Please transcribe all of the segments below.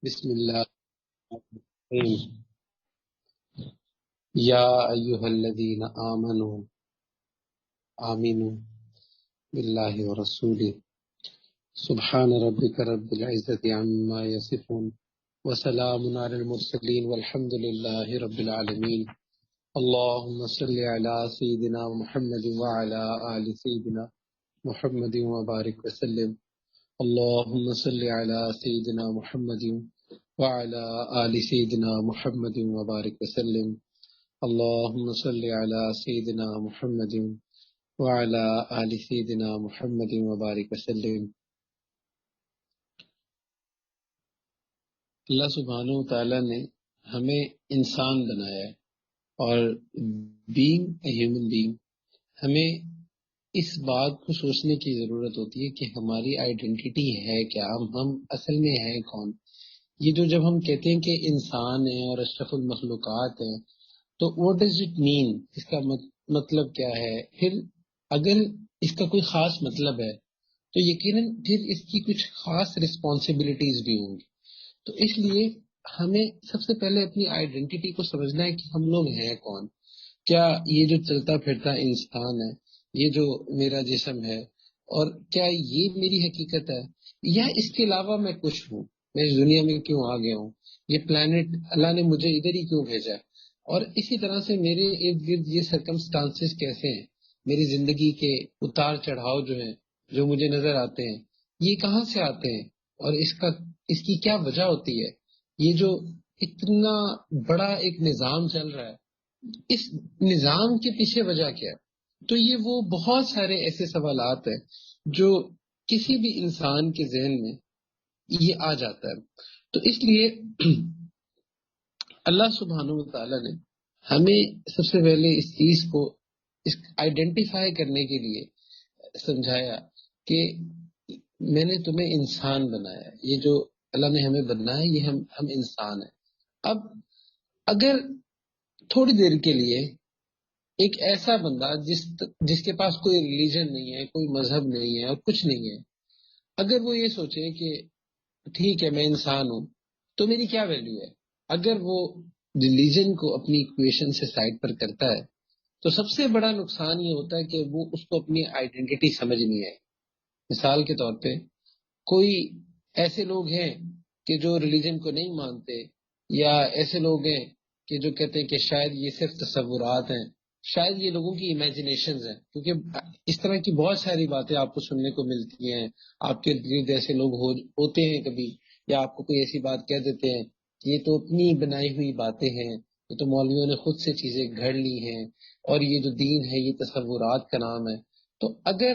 بسم اللہ الرحمن الرحیم۔ یا ایہا الذین آمنوا آمنوا باللہ ورسولہ سبحان ربک رب العزت عما یصفون وسلام علی المرسلین والحمد للہ رب العالمین۔ اللہم صلی علی سیدنا محمد وعلی آل سیدنا محمد وبارک وسلم۔ اللہم صلی علی سیدنا محمد وعلی آل سیدنا محمد وبارک وسلم۔ اللہم صلی علی سیدنا محمد وعلی آل سیدنا محمد وبارک وسلم۔ اللہ سبحانہ و تعالیٰ نے ہمیں انسان بنایا ہے، اور بینگ اے ہیومن بینگ ہمیں اس بات کو سوچنے کی ضرورت ہوتی ہے کہ ہماری آئیڈینٹی ہے کیا، ہم اصل میں ہیں کون۔ یہ جب ہم کہتے ہیں کہ انسان ہے اور اشرف المخلوقات ہیں، تو واٹ ڈز اٹ مین، اس کا مطلب کیا ہے؟ پھر اگر اس کا کوئی خاص مطلب ہے تو یقیناً پھر اس کی کچھ خاص رسپانسبلٹیز بھی ہوں گی۔ تو اس لیے ہمیں سب سے پہلے اپنی آئیڈینٹی کو سمجھنا ہے کہ ہم لوگ ہیں کون۔ کیا یہ جو چلتا پھرتا انسان ہے، یہ جو میرا جسم ہے، اور کیا یہ میری حقیقت ہے، یا اس کے علاوہ میں کچھ ہوں؟ میں اس دنیا میں کیوں آ گیا ہوں؟ یہ پلانٹ اللہ نے مجھے ادھر ہی کیوں بھیجا ہے؟ اور اسی طرح سے میرے ارد گرد یہ سرکمسٹانسز کیسے ہیں، میری زندگی کے اتار چڑھاؤ جو ہیں، جو مجھے نظر آتے ہیں، یہ کہاں سے آتے ہیں، اور اس کی کیا وجہ ہوتی ہے؟ یہ جو اتنا بڑا ایک نظام چل رہا ہے، اس نظام کے پیچھے وجہ کیا ہے؟ تو یہ وہ بہت سارے ایسے سوالات ہیں جو کسی بھی انسان کے ذہن میں یہ آ جاتا ہے۔ تو اس لیے اللہ سبحانہ و تعالیٰ نے ہمیں سب سے پہلے اس چیز کو آئیڈینٹیفائی کرنے کے لیے سمجھایا کہ میں نے تمہیں انسان بنایا ہے۔ یہ جو اللہ نے ہمیں بنایا ہے، یہ ہم انسان ہیں۔ اب اگر تھوڑی دیر کے لیے ایک ایسا بندہ جس کے پاس کوئی ریلیجن نہیں ہے، کوئی مذہب نہیں ہے اور کچھ نہیں ہے، اگر وہ یہ سوچے کہ ٹھیک ہے میں انسان ہوں تو میری کیا ویلیو ہے، اگر وہ ریلیجن کو اپنی ایکویشن سے سائڈ پر کرتا ہے تو سب سے بڑا نقصان یہ ہوتا ہے کہ وہ اس کو اپنی آئیڈینٹی سمجھ نہیں آئے۔ مثال کے طور پہ کوئی ایسے لوگ ہیں کہ جو ریلیجن کو نہیں مانتے، یا ایسے لوگ ہیں کہ جو کہتے ہیں کہ شاید یہ صرف تصورات ہیں، شاید یہ لوگوں کی امیجنیشنز ہیں، کیونکہ اس طرح کی بہت ساری باتیں آپ کو سننے کو ملتی ہیں۔ آپ کے گرد ایسے لوگ ہوتے ہیں کبھی، یا آپ کو کوئی ایسی بات کہہ دیتے ہیں کہ یہ تو اپنی بنائی ہوئی باتیں ہیں، یہ تو مولویوں نے خود سے چیزیں گھڑ لی ہیں، اور یہ جو دین ہے یہ تصورات کا نام ہے۔ تو اگر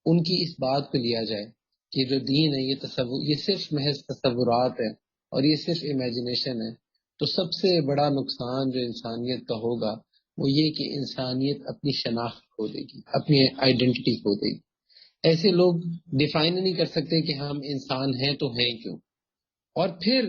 ان کی اس بات کو لیا جائے کہ جو دین ہے یہ صرف محض تصورات ہے اور یہ صرف امیجنیشن ہے، تو سب سے بڑا نقصان جو انسانیت کا ہوگا وہ یہ کہ انسانیت اپنی شناخت کھو دے گی، اپنی آئیڈینٹی کھو دے گی۔ ایسے لوگ ڈیفائن نہیں کر سکتے کہ ہم انسان ہیں تو ہیں کیوں۔ اور پھر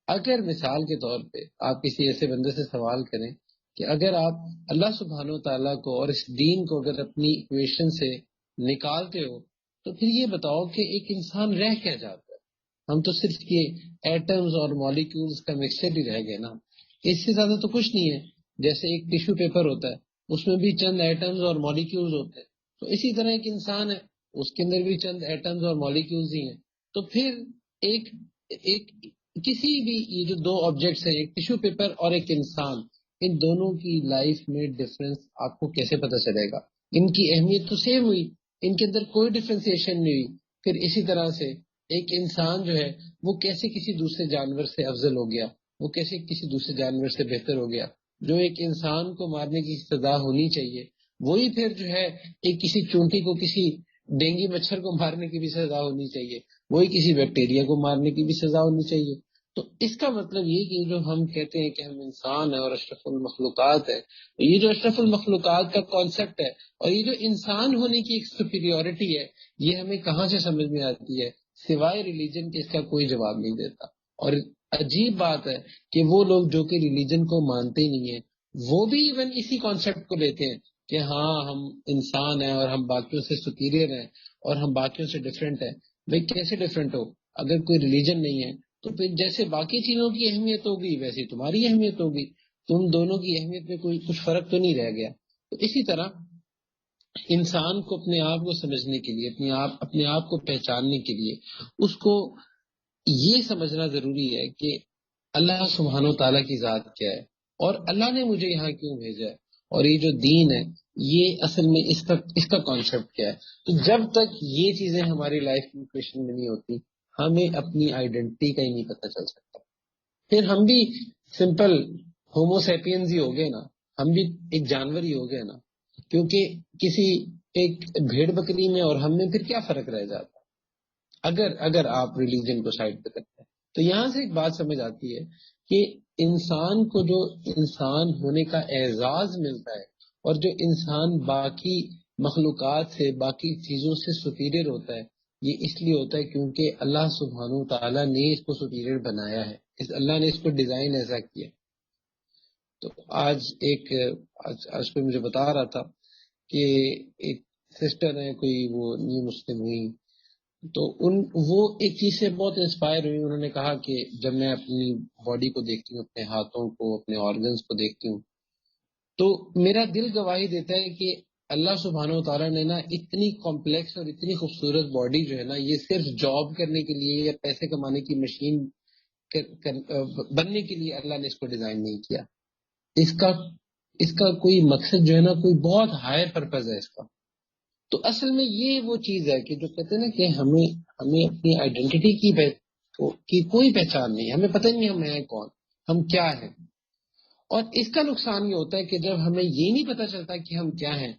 اگر مثال کے طور پہ آپ کسی ایسے بندے سے سوال کریں کہ اگر آپ اللہ سبحانہ و تعالیٰ کو اور اس دین کو اگر اپنی ایکویشن سے نکالتے ہو تو پھر یہ بتاؤ کہ ایک انسان رہ کیا جاتا ہے؟ ہم تو صرف یہ ایٹمز اور مالیکیولز کا مکسچر ہی رہ گئے نا، اس سے زیادہ تو کچھ نہیں ہے۔ جیسے ایک ٹیشو پیپر ہوتا ہے، اس میں بھی چند ایٹمز اور مالیکیولز ہوتے ہیں، تو اسی طرح ایک انسان ہے، اس کے اندر بھی چند ایٹمز اور مالیکیولز ہی ہیں۔ تو پھر ایک کسی بھی یہ جو دو آبجیکٹس ہیں، ایک ٹیشو پیپر اور ایک انسان، ان دونوں کی لائف میں ڈفرنس آپ کو کیسے پتہ چلے گا؟ ان کی اہمیت تو سیم ہوئی، ان کے اندر کوئی ڈفرینسیشن نہیں ہوئی۔ پھر اسی طرح سے ایک انسان جو ہے وہ کیسے کسی دوسرے جانور سے افضل ہو گیا، وہ کیسے کسی دوسرے جانور سے بہتر ہو گیا؟ جو ایک انسان کو مارنے کی سزا ہونی چاہیے، وہی پھر جو ہے ایک کسی چونٹی کو، کسی ڈینگی مچھر کو مارنے کی بھی سزا ہونی چاہیے، وہی کسی بیکٹیریا کو مارنے کی بھی سزا ہونی چاہیے۔ تو اس کا مطلب یہ کہ جو ہم کہتے ہیں کہ ہم انسان ہیں اور اشرف المخلوقات ہے، یہ جو اشرف المخلوقات کا کانسیپٹ ہے اور یہ جو انسان ہونے کی ایک سپیریورٹی ہے، یہ ہمیں کہاں سے سمجھ میں آتی ہے؟ سوائے ریلیجن کے اس کا کوئی جواب نہیں دیتا۔ اور عجیب بات ہے کہ وہ لوگ جو کہ ریلیجن کو مانتے ہی نہیں ہیں، وہ بھی ایون اسی کانسیپٹ کو لیتے ہیں کہ ہاں ہم انسان ہیں اور ہم باقیوں سے سپیریئر ہیں اور ہم باقیوں سے ڈفرینٹ ہیں۔ بھئی کیسے ڈفرینٹ ہو؟ اگر کوئی ریلیجن نہیں ہے تو پھر جیسے باقی چیزوں کی اہمیت ہوگی ویسے تمہاری اہمیت ہوگی، تم دونوں کی اہمیت میں کوئی کچھ فرق تو نہیں رہ گیا۔ تو اسی طرح انسان کو اپنے آپ کو سمجھنے کے لیے، اپنے آپ کو پہچاننے کے لیے اس کو یہ سمجھنا ضروری ہے کہ اللہ سبحانہ و تعالیٰ کی ذات کیا ہے، اور اللہ نے مجھے یہاں کیوں بھیجا ہے، اور یہ جو دین ہے یہ اصل میں اس کا کانسیپٹ کیا ہے۔ تو جب تک یہ چیزیں ہماری لائف کی کویشچن میں نہیں ہوتی، ہمیں اپنی آئیڈینٹی کا ہی نہیں پتہ چل سکتا۔ پھر ہم بھی سمپل ہومو سیپینز ہی ہو گئے نا، ہم بھی ایک جانور ہی ہو گئے نا، کیونکہ کسی ایک بھیڑ بکری میں اور ہم میں پھر کیا فرق رہ جاتا اگر آپ ریلیجن کو سائڈ پہ کرتے ہیں۔ تو یہاں سے ایک بات سمجھ آتی ہے کہ انسان کو جو انسان ہونے کا اعزاز ملتا ہے، اور جو انسان باقی مخلوقات سے، باقی چیزوں سے سپیریئر ہوتا ہے، یہ اس لیے ہوتا ہے کیونکہ اللہ سبحانہ تعالیٰ نے اس کو سپیریئر بنایا ہے، اللہ نے اس کو ڈیزائن ایسا کیا۔ تو آج کوئی مجھے بتا رہا تھا کہ ایک سسٹر ہے، کوئی وہ نیو مسلم ہوئی، تو وہ ایک چیز سے بہت انسپائر ہوئی۔ انہوں نے کہا کہ جب میں اپنی باڈی کو دیکھتی ہوں، اپنے ہاتھوں کو، اپنے آرگنز کو دیکھتی ہوں، تو میرا دل گواہی دیتا ہے کہ اللہ سبحانہ و تعالیٰ نے نا اتنی کمپلیکس اور اتنی خوبصورت باڈی جو ہے نا، یہ صرف جاب کرنے کے لیے یا پیسے کمانے کی مشین بننے کے لیے اللہ نے اس کو ڈیزائن نہیں کیا۔ اس کا کوئی مقصد جو ہے نا، کوئی بہت ہائر پرپز ہے اس کا۔ تو اصل میں یہ وہ چیز ہے کہ جو کہتے ہیں نا کہ ہمیں اپنی آئیڈینٹی کی کوئی پہچان نہیں، ہمیں پتہ نہیں ہم ہیں کون، ہم کیا ہیں۔ اور اس کا نقصان یہ ہوتا ہے کہ جب ہمیں یہ نہیں پتہ چلتا کہ ہم کیا ہیں،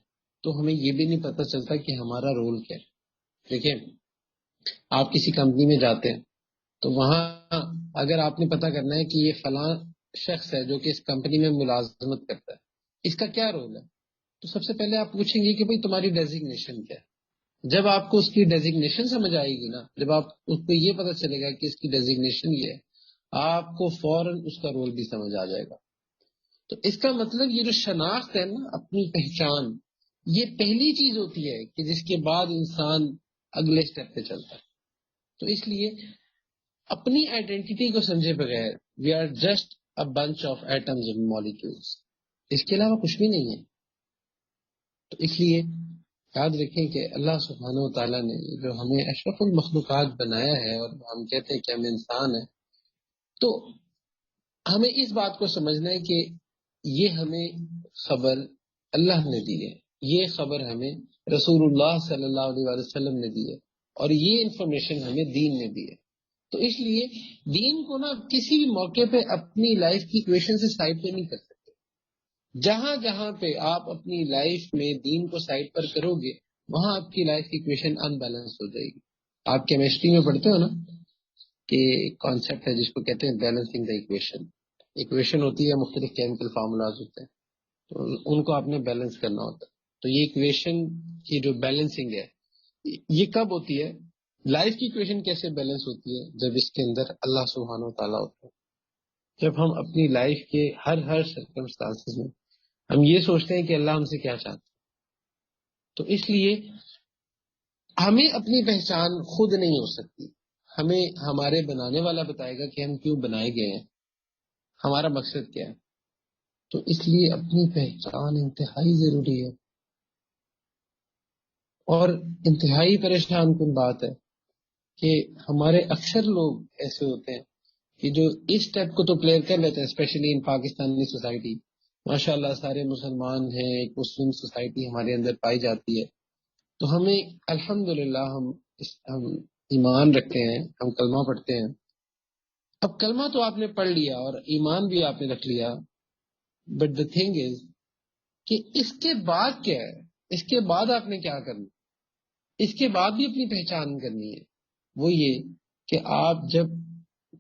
تو ہمیں یہ بھی نہیں پتہ چلتا کہ ہمارا رول کیا ہے۔ دیکھیں، آپ کسی کمپنی میں جاتے ہیں تو وہاں اگر آپ نے پتہ کرنا ہے کہ یہ فلاں شخص ہے جو کہ اس کمپنی میں ملازمت کرتا ہے، اس کا کیا رول ہے، تو سب سے پہلے آپ پوچھیں گے کہ بھئی تمہاری ڈیزگنیشن کیا ہے۔ جب آپ کو اس کی ڈیزگنیشن سمجھ آئے گی نا، جب آپ اس کو یہ پتہ چلے گا کہ اس کی ڈیزگنیشن یہ ہے، آپ کو فوراً اس کا رول بھی سمجھ آ جائے گا۔ تو اس کا مطلب یہ جو شناخت ہے نا، اپنی پہچان، یہ پہلی چیز ہوتی ہے کہ جس کے بعد انسان اگلے سٹیپ پہ چلتا ہے۔ تو اس لیے اپنی آئیڈینٹی کو سمجھے بغیر we are just a bunch of atoms and molecules, اس کے علاوہ کچھ بھی نہیں ہے۔ تو اس لیے یاد رکھیں کہ اللہ سبحانہ و تعالیٰ نے جو ہمیں اشرف المخلوقات بنایا ہے، اور ہم کہتے ہیں کہ ہم انسان ہیں، تو ہمیں اس بات کو سمجھنا ہے کہ یہ ہمیں خبر اللہ نے دی ہے، یہ خبر ہمیں رسول اللہ صلی اللہ علیہ وسلم نے دی ہے، اور یہ انفارمیشن ہمیں دین نے دی ہے۔ تو اس لیے دین کو نا کسی بھی موقع پہ اپنی لائف کی ایکویشن سے سائڈ پہ نہیں کر سکتے۔ جہاں جہاں پہ آپ اپنی لائف میں دین کو سائڈ پر کرو گے، وہاں آپ کی لائف کی ایکویشن ان بیلنس ہو جائے گی۔ آپ کیمسٹری میں پڑھتے ہو نا کہ کانسیپٹ ہے جس کو کہتے ہیں بیلنسنگ دا ایکویشن۔ ایکویشن ہوتی ہے، مختلف کیمیکل فارمولاز ہوتے ہیں، تو ان کو آپ نے بیلنس کرنا ہوتا ہے۔ تو یہ ایکویشن کی جو بیلنسنگ ہے، یہ کب ہوتی ہے؟ لائف کی ایکویشن کیسے بیلنس ہوتی ہے؟ جب اس کے اندر اللہ سبحانہ و تعالیٰ ہوتا ہے، جب ہم اپنی لائف کے ہر سرکمسٹانسز میں ہم یہ سوچتے ہیں کہ اللہ ہم سے کیا چاہتا ہے۔ تو اس لیے ہمیں اپنی پہچان خود نہیں ہو سکتی، ہمیں ہمارے بنانے والا بتائے گا کہ ہم کیوں بنائے گئے ہیں، ہمارا مقصد کیا ہے۔ تو اس لیے اپنی پہچان انتہائی ضروری ہے، اور انتہائی پریشان کن بات ہے کہ ہمارے اکثر لوگ ایسے ہوتے ہیں کہ جو اس سٹیپ کو تو کلیئر کر لیتے ہیں، اسپیشلی ان پاکستانی سوسائٹی۔ ماشاء اللہ سارے مسلمان ہیں، ایک مسلم سوسائٹی ہمارے اندر پائی جاتی ہے، تو ہمیں الحمدللہ ہم ایمان رکھتے ہیں، ہم کلمہ پڑھتے ہیں۔ اب کلمہ تو آپ نے پڑھ لیا اور ایمان بھی آپ نے رکھ لیا، بٹ دا تھنگ از کہ اس کے بعد کیا ہے، اس کے بعد آپ نے کیا کرنا، اس کے بعد بھی اپنی پہچان کرنی ہے۔ وہ یہ کہ آپ جب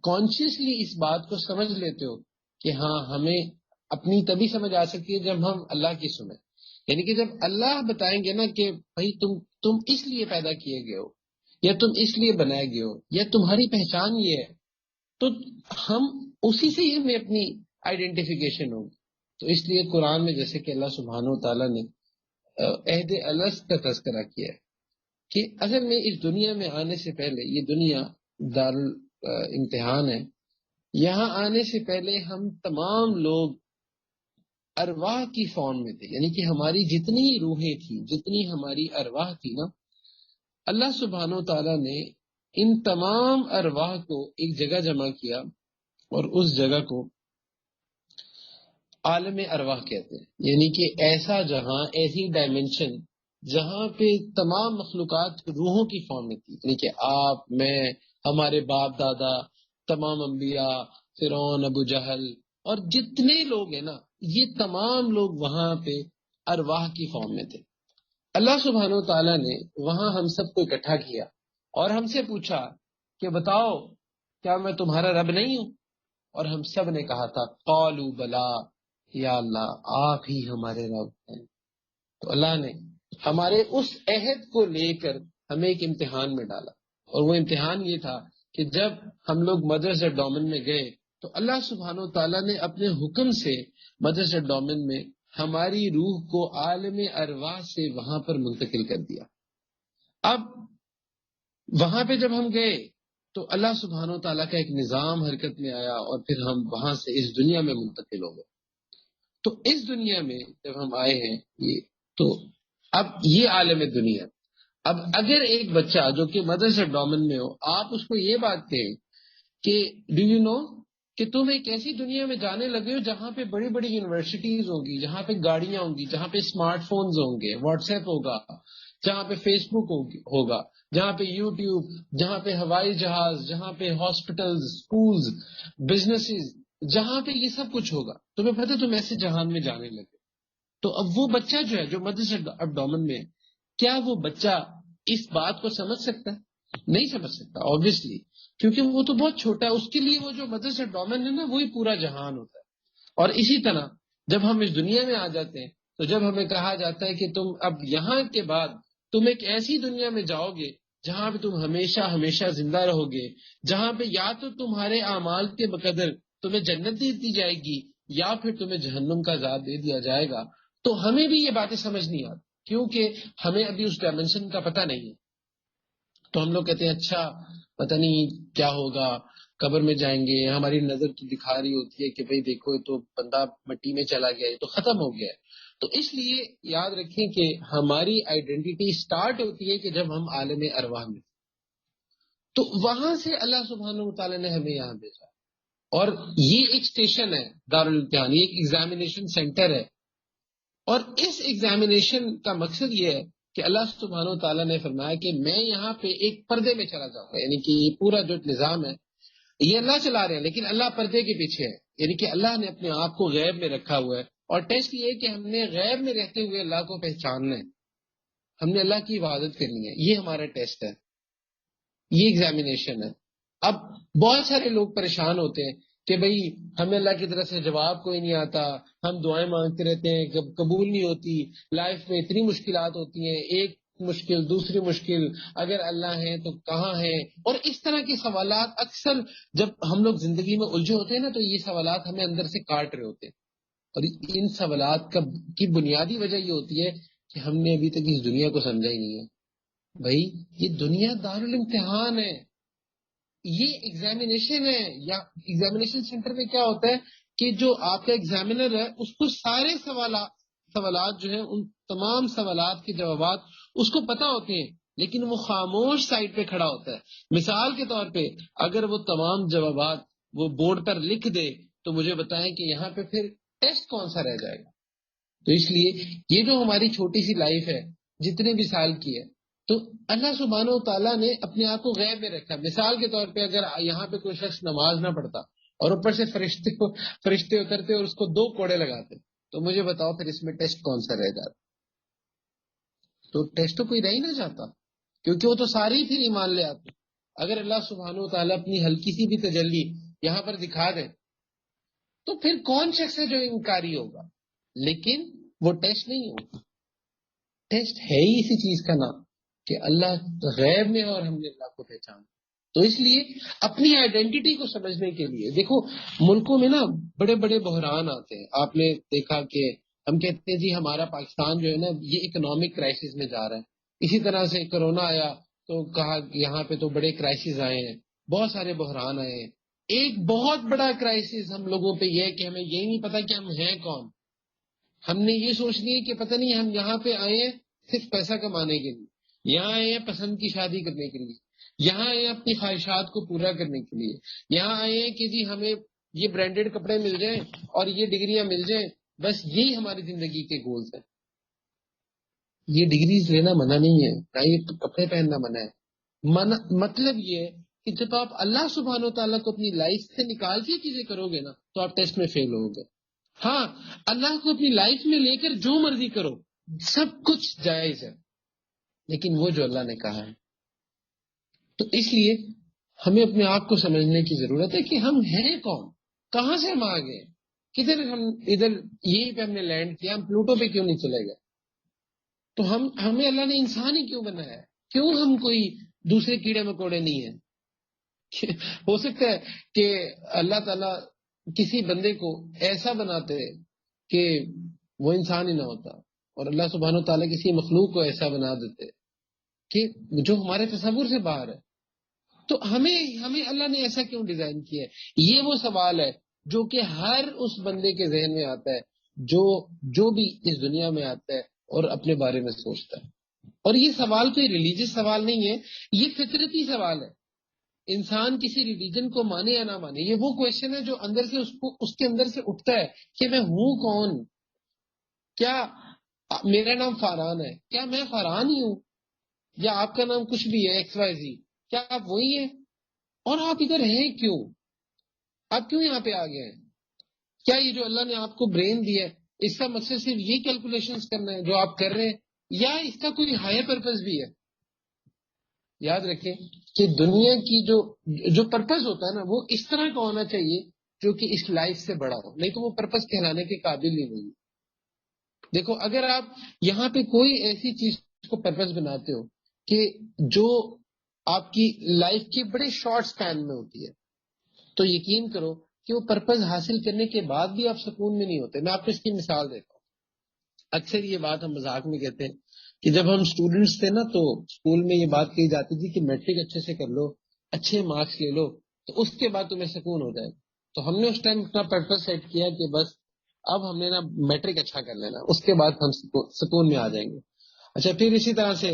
کانشیسلی اس بات کو سمجھ لیتے ہو کہ ہاں ہمیں اپنی تبھی سمجھ آ سکتی ہے جب ہم اللہ کی سنیں، یعنی کہ جب اللہ بتائیں گے نا کہ بھائی تم اس لیے پیدا کیے گئے ہو، یا تم اس لیے بنائے گئے ہو، یا تمہاری پہچان یہ ہے، تو ہم اسی سے ہی ہمیں اپنی آئیڈینٹیفیکیشن ہوگی۔ تو اس لیے قرآن میں جیسے کہ اللہ سبحانہ و تعالیٰ نے عہد الست کا تذکرہ کیا ہے کہ اصل میں اس دنیا میں آنے سے پہلے یہ دنیا دار امتحان ہے، یہاں آنے سے پہلے ہم تمام لوگ ارواح کی فارم میں تھے، یعنی کہ ہماری جتنی روحیں تھیں، جتنی ہماری ارواح تھی نا، اللہ سبحانہ و تعالیٰ نے ان تمام ارواح کو ایک جگہ جمع کیا، اور اس جگہ کو عالم ارواح کہتے ہیں، یعنی کہ ایسا جہاں، ایسی ڈائمینشن جہاں پہ تمام مخلوقات روحوں کی فارم میں تھی، یعنی کہ آپ، میں، ہمارے باپ دادا، تمام انبیاء، فرعون، ابو جہل، اور جتنے لوگ ہیں نا، یہ تمام لوگ وہاں پہ ارواح کی فارم میں تھے۔ اللہ سبحانہ و تعالیٰ نے وہاں ہم سب کو اکٹھا کیا اور ہم سے پوچھا کہ بتاؤ کیا میں تمہارا رب نہیں ہوں؟ اور ہم سب نے کہا تھا قالوا بلا، یا اللہ آپ ہی ہمارے رب ہیں۔ تو اللہ نے ہمارے اس عہد کو لے کر ہمیں ایک امتحان میں ڈالا، اور وہ امتحان یہ تھا کہ جب ہم لوگ مدرسہ ڈومن میں گئے تو اللہ سبحانہ و تعالیٰ نے اپنے حکم سے مدرسہ ڈومن میں ہماری روح کو عالم ارواح سے وہاں پر منتقل کر دیا۔ اب وہاں پہ جب ہم گئے تو اللہ سبحانہ و تعالیٰ کا ایک نظام حرکت میں آیا، اور پھر ہم وہاں سے اس دنیا میں منتقل ہو گئے۔ تو اس دنیا میں جب ہم آئے ہیں تو اب یہ عالم دنیا، اب اگر ایک بچہ جو کہ مدرسہ ڈومن میں ہو، آپ اس کو یہ بات کہیں کہ ڈو یو نو کہ تم ایک ایسی دنیا میں جانے لگے ہو جہاں پہ بڑی بڑی یونیورسٹیز ہوں گی، جہاں پہ گاڑیاں ہوں گی، جہاں پہ اسمارٹ فونز ہوں گے، واٹس ایپ ہوگا، جہاں پہ فیس بک ہوگا، جہاں پہ یوٹیوب، جہاں پہ ہوائی جہاز، جہاں پہ ہاسپٹلز، اسکولز، بزنسز، جہاں پہ یہ سب کچھ ہوگا، تمہیں پتہ تم ایسے جہان میں جانے لگے۔ تو اب وہ بچہ جو ہے جو مدرسہ ڈومن میں ہے، کیا وہ بچہ اس بات کو سمجھ سکتا ہے؟ نہیں سمجھ سکتا obviously، کیونکہ وہ تو بہت چھوٹا ہے، اس کے لیے وہ جو مدرسہ ڈومن ہے نا، وہی پورا جہان ہوتا ہے۔ اور اسی طرح جب ہم اس دنیا میں آ جاتے ہیں تو جب ہمیں کہا جاتا ہے کہ تم اب یہاں کے بعد تم ایک ایسی دنیا میں جاؤ گے جہاں پہ تم ہمیشہ ہمیشہ زندہ رہو گے، جہاں پہ یا تو تمہارے اعمال کے بقدر تمہیں جنت دے دی جائے گی، یا پھر تمہیں جہنم کا عذاب دے دیا جائے گا، تو ہمیں بھی یہ باتیں سمجھ نہیں آتی، کیونکہ ہمیں ابھی اس ڈائمنشن کا پتہ نہیں ہے۔ تو ہم لوگ کہتے ہیں اچھا پتہ نہیں کیا ہوگا، قبر میں جائیں گے، ہماری نظر تو دکھا رہی ہوتی ہے کہ بھئی دیکھو یہ تو بندہ مٹی میں چلا گیا، یہ تو ختم ہو گیا ہے۔ تو اس لیے یاد رکھیں کہ ہماری آئیڈینٹی سٹارٹ ہوتی ہے کہ جب ہم عالم ارواح میں، تو وہاں سے اللہ سبحانہ و تعالیٰ نے ہمیں یہاں بھیجا، اور یہ ایک اسٹیشن ہے دارالامتحان، یہ ایک ایگزامینیشن سینٹر ہے، اور اس ایگزامینیشن کا مقصد یہ ہے کہ اللہ سبحانہ و تعالیٰ نے فرمایا کہ میں یہاں پہ ایک پردے میں چلا جاؤں گا، یعنی کہ یہ پورا جو نظام ہے یہ اللہ چلا رہے ہیں، لیکن اللہ پردے کے پیچھے ہے، یعنی کہ اللہ نے اپنے آپ کو غیب میں رکھا ہوا ہے، اور ٹیسٹ یہ ہے کہ ہم نے غیب میں رہتے ہوئے اللہ کو پہچاننا ہے، ہم نے اللہ کی عبادت کرنی ہے، یہ ہمارا ٹیسٹ ہے، یہ ایگزامینیشن ہے۔ اب بہت سارے لوگ پریشان ہوتے ہیں کہ بھئی ہمیں اللہ کی طرف سے جواب کوئی نہیں آتا، ہم دعائیں مانگتے رہتے ہیں، قبول نہیں ہوتی، لائف میں اتنی مشکلات ہوتی ہیں، ایک مشکل دوسری مشکل، اگر اللہ ہے تو کہاں ہے، اور اس طرح کے سوالات اکثر جب ہم لوگ زندگی میں الجھے ہوتے ہیں نا، تو یہ سوالات ہمیں اندر سے کاٹ رہے ہوتے ہیں، اور ان سوالات کی بنیادی وجہ یہ ہوتی ہے کہ ہم نے ابھی تک اس دنیا کو سمجھا ہی نہیں ہے۔ بھائی یہ دنیا دارالامتحان ہے، یہ ایگزامینیشن ہے، یا ایگزامینیشن سینٹر میں کیا ہوتا ہے کہ جو آپ کا ایگزامینر ہے اس کو سارے سوالات جو ہیں، ان تمام سوالات کے جوابات اس کو پتا ہوتے ہیں، لیکن وہ خاموش سائٹ پہ کھڑا ہوتا ہے۔ مثال کے طور پہ اگر وہ تمام جوابات وہ بورڈ پر لکھ دے تو مجھے بتائیں کہ یہاں پہ پھر ٹیسٹ کون سا رہ جائے گا۔ تو اس لیے یہ جو ہماری چھوٹی سی لائف ہے، جتنے بھی سال کی ہے، تو اللہ سبحانہ و تعالیٰ نے اپنے آپ کو غیب میں رکھا۔ مثال کے طور پہ اگر یہاں پہ کوئی شخص نماز نہ پڑھتا اور اوپر سے فرشتے اترتے اور اس کو 2 کوڑے لگاتے، تو مجھے بتاؤ پھر اس میں ٹیسٹ کون سا رہ جاتا؟ تو ٹیسٹ تو کوئی رہ ہی نہ جاتا، کیونکہ وہ تو سارے ہی پھر ایمان لے آتے۔ اگر اللہ سبحانہ و تعالیٰ اپنی ہلکی سی بھی تجلی یہاں پر دکھا دے تو پھر کون شخص ہے جو انکاری ہوگا؟ لیکن وہ ٹیسٹ نہیں ہوگا، ٹیسٹ ہے ہی اسی چیز کا نام کہ اللہ غیب میں اور ہم نے اللہ کو پہچانا۔ تو اس لیے اپنی آئیڈینٹی کو سمجھنے کے لیے دیکھو ملکوں میں نا بڑے بڑے بحران آتے ہیں، آپ نے دیکھا کہ ہم کہتے ہیں جی ہمارا پاکستان جو ہے نا یہ اکنامک کرائسس میں جا رہا ہے، اسی طرح سے کرونا آیا تو کہا یہاں پہ تو بڑے کرائسس آئے ہیں، بہت سارے بحران آئے. ایک بہت بڑا کرائسس ہم لوگوں پہ یہ ہے کہ ہمیں یہی نہیں پتا کہ ہم ہیں کون. ہم نے یہ سوچ لیا کہ پتہ نہیں ہم یہاں پہ آئے ہیں صرف پیسہ کمانے کے لیے, یہاں آئے ہیں پسند کی شادی کرنے کے لیے, یہاں آئے ہیں اپنی خواہشات کو پورا کرنے کے لیے, یہاں آئے ہیں کہ جی ہمیں یہ برانڈیڈ کپڑے مل جائیں اور یہ ڈگریاں مل جائیں, بس یہی ہماری زندگی کے گولز ہیں. یہ ڈگریز لینا منع نہیں ہے, نہ یہ کپڑے پہننا منع ہے. مطلب یہ ہے کہ جب آپ اللہ سبحانہ و تعالیٰ کو اپنی لائف سے نکال کے چیزیں کرو گے نا تو آپ ٹیسٹ میں فیل ہو گے. ہاں, اللہ کو اپنی لائف میں لے کر جو مرضی کرو, سب کچھ جائز ہے, لیکن وہ جو اللہ نے کہا ہے. تو اس لیے ہمیں اپنے آپ کو سمجھنے کی ضرورت ہے کہ ہم ہیں کون, کہاں سے ہم آ گئے, کدھر ہم ادھر یہیں پہ ہم نے لینڈ کیا, ہم پلوٹو پہ کیوں نہیں چلے گئے. تو ہمیں اللہ نے انسان ہی کیوں بنایا ہے, کیوں ہم کوئی دوسرے کیڑے مکوڑے نہیں ہیں. ہو سکتا ہے کہ اللہ تعالیٰ کسی بندے کو ایسا بناتے کہ وہ انسان ہی نہ ہوتا, اور اللہ سبحانہ و تعالیٰ کسی مخلوق کو ایسا بنا دیتے کہ جو ہمارے تصور سے باہر ہے. تو ہمیں اللہ نے ایسا کیوں ڈیزائن کیا ہے, یہ وہ سوال ہے جو کہ ہر اس بندے کے ذہن میں آتا ہے جو بھی اس دنیا میں آتا ہے اور اپنے بارے میں سوچتا ہے. اور یہ سوال کوئی ریلیجس سوال نہیں ہے, یہ فطرتی سوال ہے. انسان کسی ریلیجن کو مانے یا نہ مانے, یہ وہ کوشچن ہے جو اندر سے اس کے اندر سے اٹھتا ہے کہ میں ہوں کون. کیا میرا نام فاران ہے, کیا میں فاران ہی ہوں, یا آپ کا نام کچھ بھی ہے ایکس وائی زی, کیا آپ وہی ہیں, اور آپ ادھر ہیں کیوں, آپ کیوں یہاں پہ آ گئے ہیں. کیا یہ جو اللہ نے آپ کو برین دیا ہے اس کا مقصد صرف یہ کیلکولیشنز کرنا ہے جو آپ کر رہے ہیں, یا اس کا کوئی ہائر پرپز بھی ہے. یاد رکھیں کہ دنیا کی جو پرپز ہوتا ہے نا وہ اس طرح کا ہونا چاہیے جو کہ اس لائف سے بڑا ہو, نہیں تو وہ پرپز کہلانے کے قابل ہی نہیں. دیکھو, اگر آپ یہاں پہ کوئی ایسی چیز کو پرپز بناتے ہو کہ جو آپ کی لائف کے بڑے شارٹ سپین میں ہوتی ہے, تو یقین کرو کہ وہ پرپز حاصل کرنے کے بعد بھی آپ سکون میں نہیں ہوتے. میں آپ کو اس کی مثال دیتا ہوں. اکثر یہ بات ہم مذاق میں کہتے ہیں کہ جب ہم اسٹوڈنٹس تھے نا تو اسکول میں یہ بات کہی جاتی تھی کہ میٹرک اچھے سے کر لو, اچھے مارکس لے لو, تو اس کے بعد تمہیں سکون ہو جائے. تو ہم نے اس ٹائم اپنا پرپز سیٹ کیا کہ بس اب ہم نے نا میٹرک اچھا کر لینا, اس کے بعد ہم سکون میں آ جائیں گے. اچھا, پھر اسی طرح سے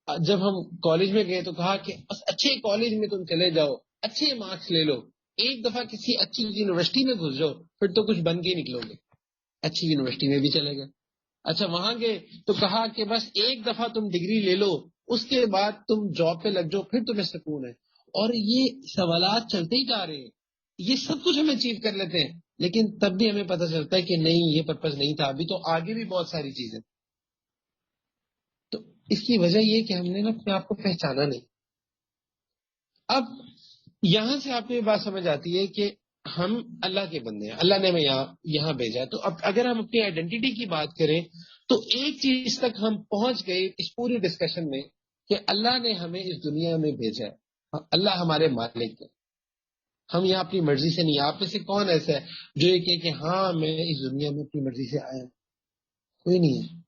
جب ہم کالج میں گئے تو کہا کہ بس اچھے کالج میں تم چلے جاؤ, اچھے مارکس لے لو, ایک دفعہ کسی اچھی یونیورسٹی میں گھس جاؤ, پھر تو کچھ بن کے نکلو گے. اچھی یونیورسٹی میں بھی چلے گئے. اچھا, وہاں گئے تو کہا کہ بس ایک دفعہ تم ڈگری لے لو, اس کے بعد تم جاب پہ لگ جاؤ, پھر تمہیں سکون ہے. اور یہ سوالات چلتے ہی جا رہے ہیں, یہ سب کچھ ہم اچیو کر لیتے ہیں, لیکن تب بھی ہمیں پتہ چلتا ہے کہ نہیں, یہ پرپز نہیں تھا, ابھی تو آگے بھی بہت ساری چیزیں. تو اس کی وجہ یہ کہ ہم نے نا اپنے آپ کو پہچانا نہیں. اب یہاں سے آپ کو یہ بات سمجھ آتی ہے کہ ہم اللہ کے بندے ہیں, اللہ نے ہمیں یہاں بھیجا ہے. تو اب اگر ہم اپنی آئیڈینٹی کی بات کریں تو ایک چیز تک ہم پہنچ گئے اس پوری ڈسکشن میں کہ اللہ نے ہمیں اس دنیا میں بھیجا ہے, اللہ ہمارے مالک ہے. ہم یہاں اپنی مرضی سے نہیں. آپ میں سے کون ایسا ہے جو یہ کہے کہ ہاں میں اس دنیا میں اپنی مرضی سے آیا ہوں؟ کوئی نہیں ہے.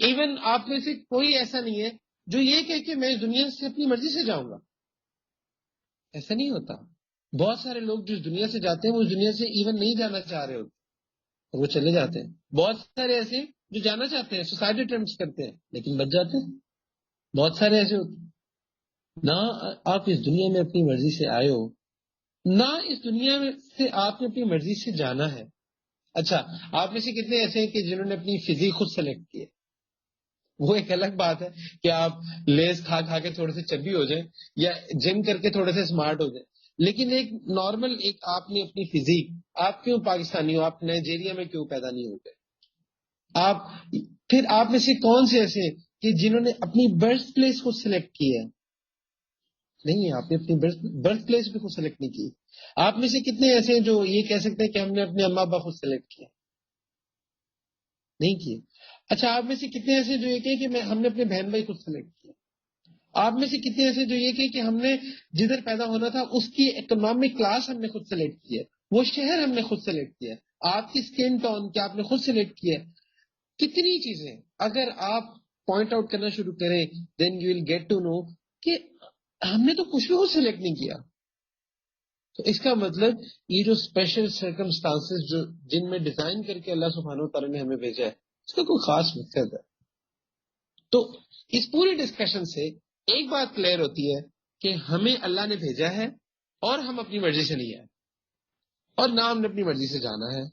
ایون آپ میں سے کوئی ایسا نہیں ہے جو یہ کہے کہ میں اس دنیا سے اپنی مرضی سے جاؤں گا. ایسا نہیں ہوتا. بہت سارے لوگ جو اس دنیا سے جاتے ہیں وہ اس دنیا سے ایون نہیں جانا چاہ رہے ہوتے, وہ چلے جاتے ہیں. بہت سارے ایسے جو جانا چاہتے ہیں, سوسائڈ اٹیمپٹس کرتے ہیں, لیکن بچ جاتے ہیں. بہت سارے ایسے ہوتے ہیں. نہ آپ اس دنیا میں اپنی مرضی سے آئے ہو, نہ اس دنیا میں سے آپ نے اپنی مرضی سے جانا ہے. اچھا, آپ میں سے کتنے ایسے ہیں کہ جنہوں نے اپنی فزیک خود سلیکٹ کی ہے؟ وہ ایک الگ بات ہے کہ آپ لیز کھا کھا کے تھوڑے سے چبی ہو جائیں یا جم کر کے تھوڑے سے اسمارٹ ہو جائیں, لیکن ایک نارمل آپ نے اپنی فزیک, آپ کیوں پاکستانی ہو, آپ نائجیریا میں کیوں پیدا نہیں ہو گئے؟ آپ پھر آپ میں سے کون سے ایسے ہیں کہ جنہوں نے اپنی برتھ پلیس خود سلیکٹ کی ہے؟ نہیں, آپ نے اپنی برتھ پلیس بھی خود سلیکٹ نہیں کی. آپ میں سے کتنے ایسے ہیں جو یہ کہہ سکتے ہیں کہ ہم نے اپنے اما ابا خود سلیکٹ کیا؟ نہیں کیے. اچھا, آپ میں سے کتنے ایسے جو یہ کہ ہم نے اپنے بہن بھائی خود سلیکٹ کیا؟ آپ میں سے کتنے ایسے جو یہ کہ ہم نے جدھر پیدا ہونا تھا اس کی اکنامک کلاس ہم نے خود سلیکٹ کیا, وہ شہر ہم نے خود سلیکٹ کیا, آپ کی اسکن ٹون کیا آپ نے خود سلیکٹ کیا؟ کتنی چیزیں اگر آپ پوائنٹ آؤٹ کرنا شروع کریں then you will get to know کہ ہم نے تو کچھ بھی خود سلیکٹ نہیں کیا. تو اس کا مطلب یہ جو اسپیشل سرکمسٹانسز جو جن میں ڈیزائن کر کے اللہ سبحانہ و تعالیٰ نے ہمیں بھیجا ہے اس کا کوئی خاص مقصد ہے. تو اس پوری ڈسکشن سے ایک بات کلیئر ہوتی ہے کہ ہمیں اللہ نے بھیجا ہے اور ہم اپنی مرضی سے نہیں آئے اور نہ ہم نے اپنی مرضی سے جانا ہے.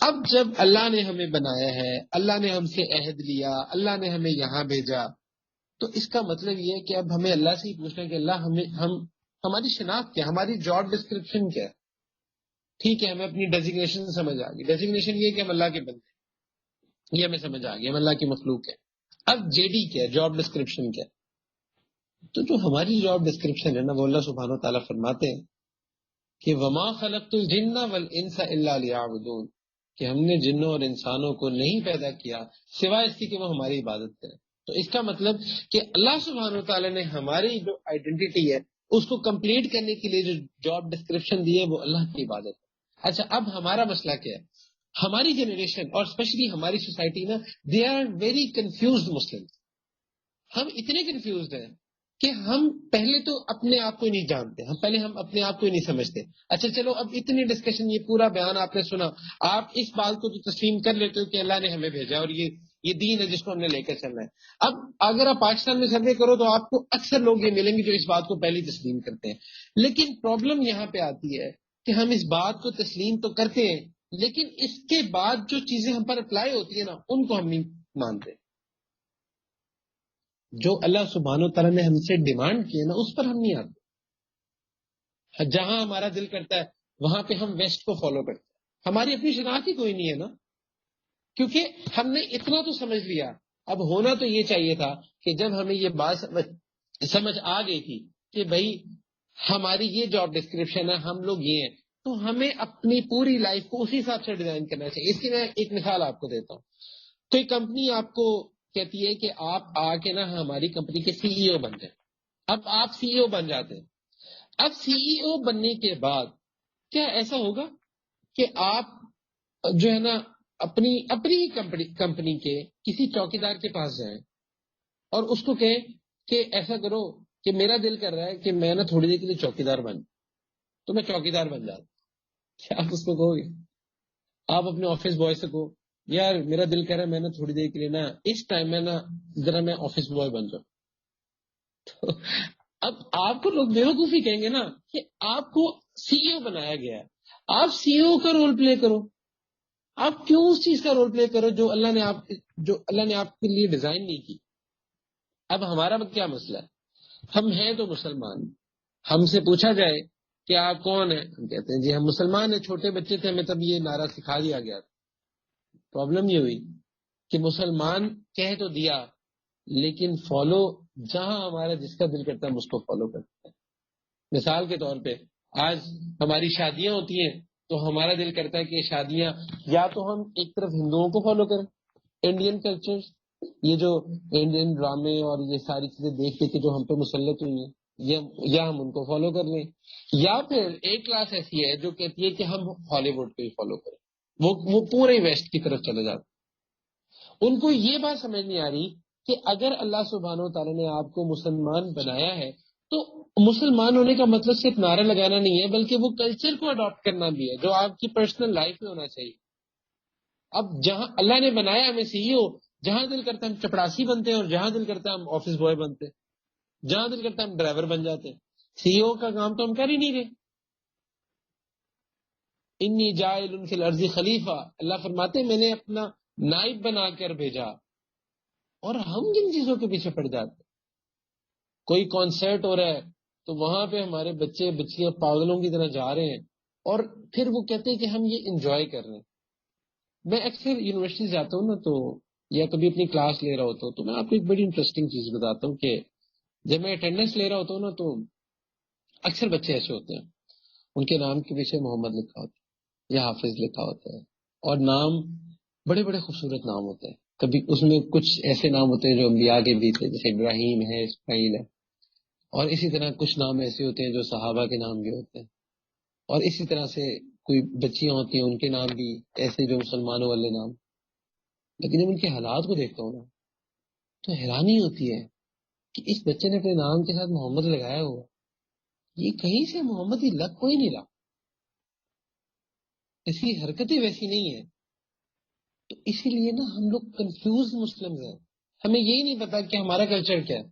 اب جب اللہ نے ہمیں بنایا ہے، اللہ نے ہم سے عہد لیا، اللہ نے ہمیں یہاں بھیجا، تو اس کا مطلب یہ ہے کہ اب ہمیں اللہ سے ہی پوچھنا ہے کہ اللہ ہماری شناخت کیا، ہماری جاب ڈسکرپشن کیا ہے. ٹھیک ہے، ہمیں اپنی ڈیزگنیشن سمجھ آ گئی. ڈیزگنیشن یہ ہے کہ ہم اللہ کے بندے ہیں، یہ ہمیں سمجھ آ گیا، ہم اللہ کی مخلوق ہے. اب جے ڈی کیا ہے، جاب ڈسکرپشن کیا ہے؟ تو جو ہماری جاب ڈسکرپشن ہے نا، وہ اللہ سبحانہ و تعالیٰ فرماتے ہیں کہ وما خلقت الجن والانس الا لیعبدون، کہ ہم نے جنوں اور انسانوں کو نہیں پیدا کیا سوائے اس کی کہ وہ ہماری عبادت کریں. تو اس کا مطلب کہ اللہ سبحانہ و تعالیٰ نے ہماری جو آئیڈینٹی ہے اس کو کمپلیٹ کرنے کے لیے جو جاب ڈسکرپشن دی ہے وہ اللہ کی عبادت ہے. اچھا، اب ہمارا مسئلہ کیا ہے؟ ہماری جنریشن اور اسپیشلی ہماری سوسائٹی نا، دے آر ویری کنفیوزڈ مسلم. ہم اتنے کنفیوزڈ ہیں کہ ہم پہلے تو اپنے آپ کو ہی نہیں جانتے، ہم اپنے آپ کو ہی نہیں سمجھتے. اچھا چلو، اب اتنی ڈسکشن، یہ پورا بیان آپ نے سنا، آپ اس بات کو تو تسلیم کر لیتے ہو کہ اللہ نے ہمیں بھیجا اور یہ دین ہے جس کو ہم نے لے کر چلنا ہے. اب اگر آپ پاکستان میں سروے کرو تو آپ کو اکثر لوگ یہ ملیں گے جو اس بات کو پہلے تسلیم کرتے ہیں. لیکن پرابلم یہاں پہ آتی ہے کہ ہم اس بات کو تسلیم تو کرتے ہیں لیکن اس کے بعد جو چیزیں ہم پر اپلائی ہوتی ہیں نا ان کو ہم نہیں مانتے. جو اللہ سبحانہ و تعالیٰ نے ہم سے ڈیمانڈ کی ہے نا اس پر ہم نہیں آتے. جہاں ہمارا دل کرتا ہے وہاں پہ ہم ویسٹ کو فالو کرتے ہیں. ہماری اپنی شناخت ہی کوئی نہیں ہے نا، کیونکہ ہم نے اتنا تو سمجھ لیا. اب ہونا تو یہ چاہیے تھا کہ جب ہمیں یہ بات سمجھ آ گئی تھی کہ بھائی ہماری یہ جاب ڈسکرپشن ہے، ہم لوگ یہ ہیں، تو ہمیں اپنی پوری لائف کو اسی حساب سے ڈیزائن کرنا چاہیے. اس کی میں ایک مثال آپ کو دیتا ہوں. کوئی کمپنی آپ کو کہتی ہے کہ آپ آ کے نا ہماری کمپنی کے سی ای او بن جائیں. اب آپ سی ای او بن جاتے ہیں. اب سی ای او بننے کے بعد کیا ایسا ہوگا کہ آپ جو ہے نا اپنی ہی کمپنی کے کسی چوکیدار کے پاس جائیں اور اس کو کہیں کہ ایسا کرو کہ میرا دل کر رہا ہے کہ میں نا تھوڑی دیر کے لیے چوکیدار بن، تو میں چوکیدار بن جاتا. کیا آپ اس کو کہو گے؟ آپ اپنے آفس بوائے سے کہو یار میرا دل کہہ رہا ہے میں نا تھوڑی دیر کے لیے نا اس ٹائم میں نا ذرا میں آفس بوائے بن جاؤں. تو اب آپ کو لوگ بیوقوفی کہیں گے نا کہ آپ کو سی ای او بنایا گیا ہے، آپ سی ای او کا رول پلے کرو. آپ کیوں اس چیز کا رول پلے کرو جو اللہ نے آپ کے لیے ڈیزائن نہیں کی. اب ہمارا کیا مسئلہ ہے؟ ہم ہیں تو مسلمان، ہم سے پوچھا جائے کہ آپ کون ہیں، ہم کہتے ہیں جی ہم مسلمان ہیں. چھوٹے بچے تھے ہمیں تب یہ نعرہ سکھا دیا گیا. پرابلم یہ ہوئی کہ مسلمان کہہ تو دیا لیکن فالو جہاں ہمارا جس کا دل کرتا ہے ہم اس کو فالو کرتے ہیں. مثال کے طور پہ آج ہماری شادیاں ہوتی ہیں تو ہمارا دل کرتا ہے کہ شادیاں یا تو ہم ایک طرف ہندوؤں کو فالو کریں، انڈین کلچر، یہ جو انڈین ڈرامے اور یہ ساری چیزیں دیکھ کے جو ہم پہ مسلط ہوئی ہیں یا ہم ان کو فالو کر لیں، یا پھر ایک کلاس ایسی ہے جو کہتی ہے کہ ہم ہالی ووڈ کو ہی فالو کریں. وہ پورے ویسٹ کی طرف چلے جاتے. ان کو یہ بات سمجھ نہیں آ رہی کہ اگر اللہ سبحانہ و تعالیٰ نے آپ کو مسلمان بنایا ہے تو مسلمان ہونے کا مطلب صرف نعرہ لگانا نہیں ہے بلکہ وہ کلچر کو اڈاپٹ کرنا بھی ہے جو آپ کی پرسنل لائف میں ہونا چاہیے. اب جہاں اللہ نے بنایا ہمیں سی ای او، جہاں دل کرتا ہے ہم چپڑاسی بنتے ہیں اور جہاں دل کرتا ہے ہم آفس بوائے بنتے ہیں، جہاں دل کرتا ہے ہم ڈرائیور بن جاتے ہیں. سی ای او کا کام تو ہم کر ہی نہیں رہے. انی جاعل فی الارض خلیفہ، اللہ فرماتے ہیں میں نے اپنا نائب بنا کر بھیجا. اور ہم جن چیزوں کے پیچھے پڑ جاتے ہیں. کوئی کانسرٹ ہو رہا ہے تو وہاں پہ ہمارے بچے بچیاں پاگلوں کی طرح جا رہے ہیں اور پھر وہ کہتے ہیں کہ ہم یہ انجوائے کر رہے ہیں. میں اکثر یونیورسٹی جاتا ہوں نا تو یا کبھی اپنی کلاس لے رہا ہوتا ہوں تو میں آپ کو ایک بڑی انٹرسٹنگ چیز بتاتا ہوں کہ جب میں اٹینڈنس لے رہا ہوتا ہوں نا تو اکثر بچے ایسے ہوتے ہیں ان کے نام کے پیچھے محمد لکھا ہوتا ہے یا حافظ لکھا ہوتا ہے اور نام بڑے بڑے خوبصورت نام ہوتے ہیں. کبھی اس میں کچھ ایسے نام ہوتے ہیں جو انبیاء کے بھی تھے جیسے ابراہیم ہے، اسماعیل ہے، اور اسی طرح کچھ نام ایسے ہوتے ہیں جو صحابہ کے نام بھی ہوتے ہیں. اور اسی طرح سے کوئی بچیاں ہوتی ہیں ان کے نام بھی ایسے جو مسلمانوں والے نام. لیکن جب ان کے حالات کو دیکھتا ہوں نا تو حیرانی ہوتی ہے کہ اس بچے نے اپنے نام کے ساتھ محمد لگایا ہوا، یہ کہیں سے محمد ہی لگ کوئی نہیں رہا. اس کی حرکتیں ویسی نہیں ہیں. تو اسی لیے نا ہم لوگ کنفیوز مسلم ہیں. ہمیں یہی نہیں پتا کہ ہمارا کلچر کیا ہے.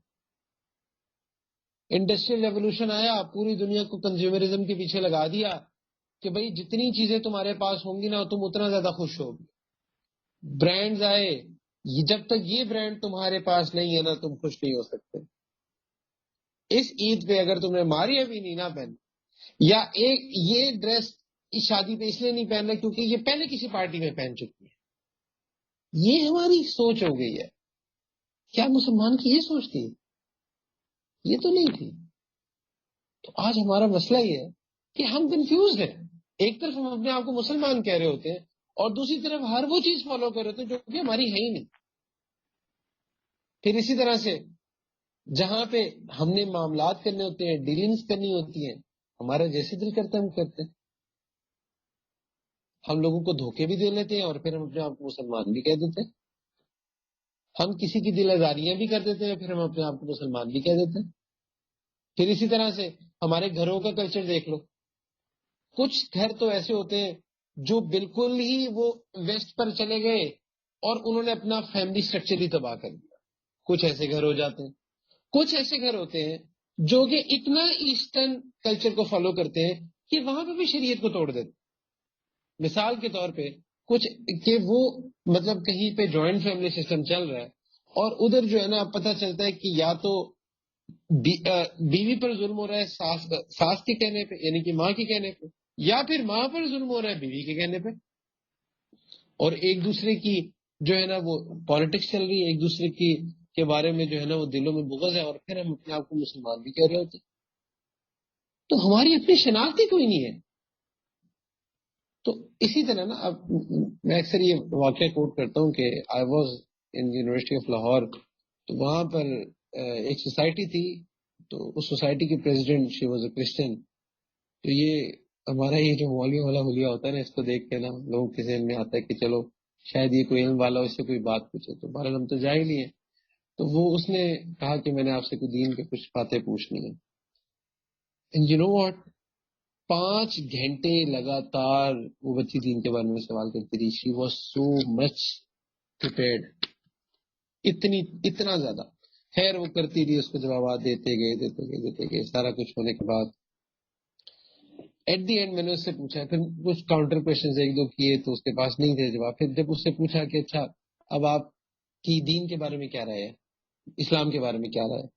انڈسٹریل ریولوشن آیا, پوری دنیا کو کنزیومرزم کے پیچھے لگا دیا کہ بھئی جتنی چیزیں تمہارے پاس ہوں گی نا تم اتنا زیادہ خوش ہوگی. برانڈز آئے, جب تک یہ برانڈ تمہارے پاس نہیں ہے نا تم خوش نہیں ہو سکتے. اس عید پہ اگر تم نے ماری ابھی نہیں نہ پہن, یا ایک یہ ڈریس اس شادی پہ اس لیے نہیں پہن رہا کیونکہ یہ پہلے کسی پارٹی میں پہن چکی ہے. یہ ہماری سوچ ہو گئی ہے. کیا مسلمان کی یہ سوچ تھی؟ یہ تو نہیں تھی. تو آج ہمارا مسئلہ یہ ہے کہ ہم کنفیوزڈ ہیں. ایک طرف ہم اپنے آپ کو مسلمان کہہ رہے ہوتے ہیں اور دوسری طرف ہر وہ چیز فالو کر رہے ہوتے ہیں جو کہ ہماری ہے ہی نہیں. پھر اسی طرح سے جہاں پہ ہم نے معاملات کرنے ہوتے ہیں, ڈیلنگز کرنی ہوتی ہیں, ہمارا جیسے دل کرتا ہے ہم کرتے ہیں. ہم لوگوں کو دھوکے بھی دے لیتے ہیں اور پھر ہم اپنے آپ کو مسلمان بھی کہہ دیتے ہیں. ہم کسی کی دل آزاریاں بھی کر دیتے ہیں پھر ہم اپنے آپ کو مسلمان بھی کہہ دیتے ہیں. پھر اسی طرح سے ہمارے گھروں کا کلچر دیکھ لو. کچھ گھر تو ایسے ہوتے ہیں جو بالکل ہی وہ ویسٹ پر چلے گئے اور انہوں نے اپنا فیملی سٹرکچر ہی تباہ کر دیا. کچھ ایسے گھر ہو جاتے ہیں. کچھ ایسے گھر ہوتے ہیں جو کہ اتنا ایسٹرن کلچر کو فالو کرتے ہیں کہ وہاں پہ بھی شریعت کو توڑ دیتے. مثال کے طور پہ کچھ کہ وہ مطلب کہیں پہ جوائنٹ فیملی سسٹم چل رہا ہے اور ادھر جو ہے نا پتہ چلتا ہے کہ یا تو بیوی پر ظلم ہو رہا ہے ساس کے کہنے پہ, یعنی کہ ماں کے کہنے پہ, یا پھر ماں پر ظلم ہو رہا ہے بیوی کے کہنے پہ, اور ایک دوسرے کی جو ہے نا وہ پالیٹکس چل رہی ہے, ایک دوسرے کی کے بارے میں جو ہے نا وہ دلوں میں بغض ہے, اور پھر ہم اپنے آپ کو مسلمان بھی کہہ رہے ہوتے. تو ہماری اپنی شناخت ہی کوئی نہیں ہے. تو اسی طرح نا اب میں اکثر یہ واقعہ کوٹ کرتا ہوں کہ I was in university of Lahore. تو وہاں پر ایک سوسائٹی تھی, تو اس سوسائٹی کی president she was a Christian. تو یہ ہمارا یہ جو مولوی والا حلیہ ہوتا ہے نا, اس کو دیکھ کے نا لوگوں کے ذہن میں آتا ہے کہ چلو شاید یہ کوئی علم والا, اس سے کوئی بات پوچھے. تو بہرحال ہم تو جائے نہیں ہے. تو وہ اس نے کہا کہ میں نے آپ سے کوئی دین کے کچھ باتیں پوچھنی ہے. اینڈ یو نو واٹ, 5 گھنٹے لگاتار وہ بچی دین کے بارے میں سوال کرتی رہی. She was so much prepared, اتنا زیادہ. خیر وہ کرتی رہی, اس کو جوابات دیتے گئے. سارا کچھ ہونے کے بعد ایٹ دی اینڈ میں نے اس سے پوچھا, پھر کچھ کاؤنٹر کوشچنز ایک دو کیے تو اس کے پاس نہیں تھے جواب. پھر جب اس سے پوچھا کہ اچھا اب آپ کی دین کے بارے میں کیا رائے ہے, اسلام کے بارے میں کیا رائے ہے,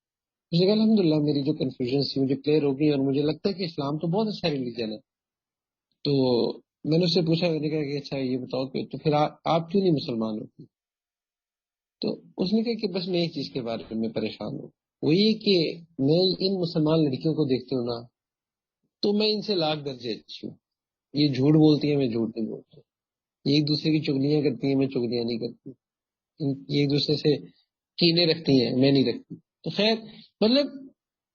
مجھے کہا الحمدللہ میری جو کنفیوژن تھی مجھے کلیئر ہو گئی اور مجھے لگتا ہے کہ اسلام تو بہت اچھا ریلیجن ہے. تو میں نے اس سے پوچھا, میں نے کہا کہ اچھا یہ بتاؤ کہ تو پھر آپ کیوں نہیں مسلمان ہوتی؟ تو اس نے کہا کہ بس میں ایک چیز کے بارے میں پریشان ہوں, وہ یہ کہ میں ان مسلمان لڑکیوں کو دیکھتی ہوں نا تو میں ان سے لاکھ درجے اچھی ہوں. یہ جھوٹ بولتی ہیں, میں جھوٹ نہیں بولتا. یہ ایک دوسرے کی چگلیاں کرتی ہیں, میں چگلیاں نہیں کرتی. یہ ایک دوسرے سے کینے رکھتی ہیں, میں نہیں رکھتی. تو خیر مطلب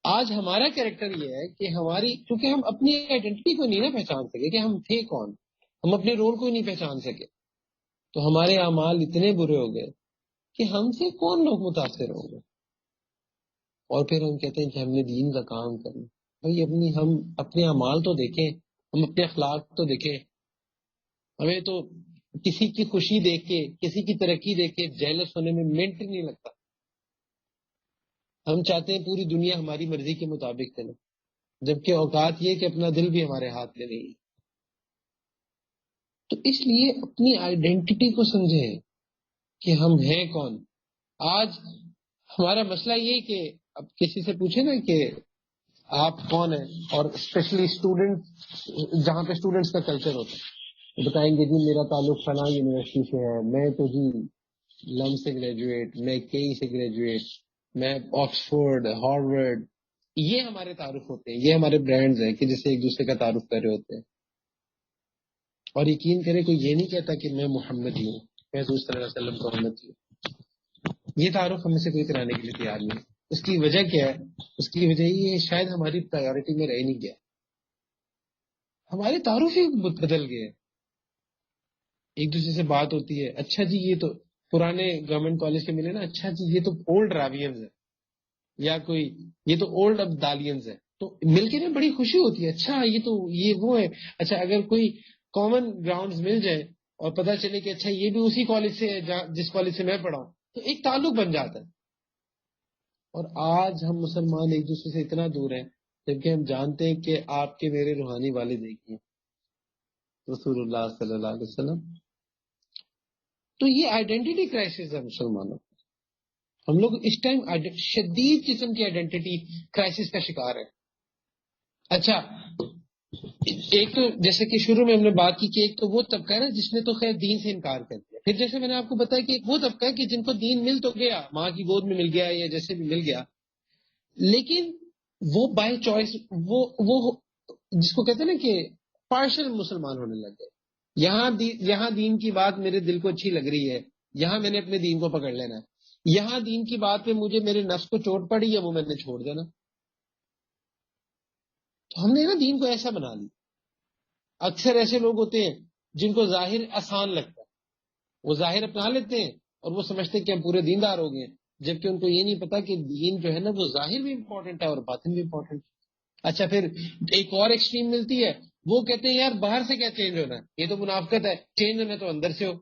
آج ہمارا کیریکٹر یہ ہے کہ ہماری, کیونکہ ہم اپنی آئیڈینٹی کو نہیں نا پہچان سکے کہ ہم تھے کون, ہم اپنے رول کو ہی نہیں پہچان سکے. تو ہمارے اعمال اتنے برے ہو گئے کہ ہم سے کون لوگ متاثر ہوں گے, اور پھر ہم کہتے ہیں کہ ہم نے دین کا کام کرنا. بھائی ہم اپنے اعمال تو دیکھیں, ہم اپنے اخلاق تو دیکھیں. ہمیں تو کسی کی خوشی دیکھ کے, کسی کی ترقی دیکھ کے جیلس ہونے میں منٹ نہیں لگتا. ہم چاہتے ہیں پوری دنیا ہماری مرضی کے مطابق چلے, جبکہ اوقات یہ کہ اپنا دل بھی ہمارے ہاتھ میں نہیں ہے. تو اس لیے اپنی آئیڈینٹی کو سمجھیں کہ ہم ہیں کون. آج ہمارا مسئلہ یہ کہ اب کسی سے پوچھے نا کہ آپ کون ہیں, اور اسپیشلی اسٹوڈنٹ, جہاں پہ اسٹوڈنٹس کا کلچر ہوتا ہے, تو بتائیں گے جی میرا تعلق فلاں یونیورسٹی سے ہے, میں تو جی لم سے گریجویٹ, میں کئی سے گریجویٹ, میں آکسفورڈ, ہارورڈ. یہ ہمارے تعارف ہوتے ہیں, یہ ہمارے برانڈز ہیں کہ جس سے ایک دوسرے کا تعارف کر رہے ہوتے ہیں. اور یقین کریں کوئی یہ نہیں کہتا کہ میں محمد ہوں, میں حضور صلی اللہ علیہ وسلم کا امت ہوں. یہ تعارف ہمیں سے کوئی کرانے کے لیے تیار نہیں. اس کی وجہ کیا ہے؟ اس کی وجہ یہ ہے شاید ہماری پرائیورٹی میں رہ نہیں گیا, ہمارے تعارف ہی بدل گئے. ایک دوسرے سے بات ہوتی ہے, اچھا جی یہ تو پرانے گورنمنٹ کالج کے ملے نا, اچھا جی یہ تو اولڈ راویئنز ہے, یا کوئی یہ تو اولڈ ابدالینز ہے. تو مل کے نا بڑی خوشی ہوتی ہے, اچھا یہ تو یہ وہ ہے. اچھا اگر کوئی کامن گراؤنڈز مل جائیں اور پتہ چلے کہ اچھا یہ بھی اسی کالج سے ہے جس کالج سے میں پڑھا ہوں، تو ایک تعلق بن جاتا ہے. اور آج ہم مسلمان ایک دوسرے سے اتنا دور ہیں جبکہ ہم جانتے ہیں کہ آپ کے میرے روحانی والد ایک ہیں، رسول اللہ صلی اللہ علیہ وسلم. تو یہ آئیڈینٹی کرائسس ہے مسلمانوں. ہم لوگ اس ٹائم شدید قسم کی آئیڈینٹی کرائسس کا شکار ہے. اچھا، ایک تو جیسے کہ شروع میں ہم نے بات کی کہ ایک تو وہ طبقہ ہے نا جس نے تو خیر دین سے انکار کر دیا. پھر جیسے میں نے آپ کو بتایا کہ ایک وہ طبقہ ہے کہ جن کو دین مل تو گیا، ماں کی گود میں مل گیا یا جیسے بھی مل گیا، لیکن وہ بائی چوائس وہ جس کو کہتے ہیں نا کہ پارشل مسلمان ہونے لگ گئے. یہاں دین کی بات میرے دل کو اچھی لگ رہی ہے، یہاں میں نے اپنے دین کو پکڑ لینا ہے. یہاں دین کی بات پہ مجھے میرے نفس کو چوٹ پڑی ہے، وہ میں نے چھوڑ دینا. تو ہم نے نا دین کو ایسا بنا لی. اکثر ایسے لوگ ہوتے ہیں جن کو ظاہر آسان لگتا ہے، وہ ظاہر اپنا لیتے ہیں اور وہ سمجھتے ہیں کہ ہم پورے دیندار ہو گئے، جبکہ ان کو یہ نہیں پتا کہ دین جو ہے نا وہ ظاہر بھی امپورٹنٹ ہے اور باطن بھی امپورٹنٹ. اچھا، پھر ایک اور ایکسٹریم ملتی ہے، وہ کہتے ہیں یار باہر سے کیا چینج ہونا ہے، یہ تو منافقت ہے، چینج ہونا تو اندر سے ہو.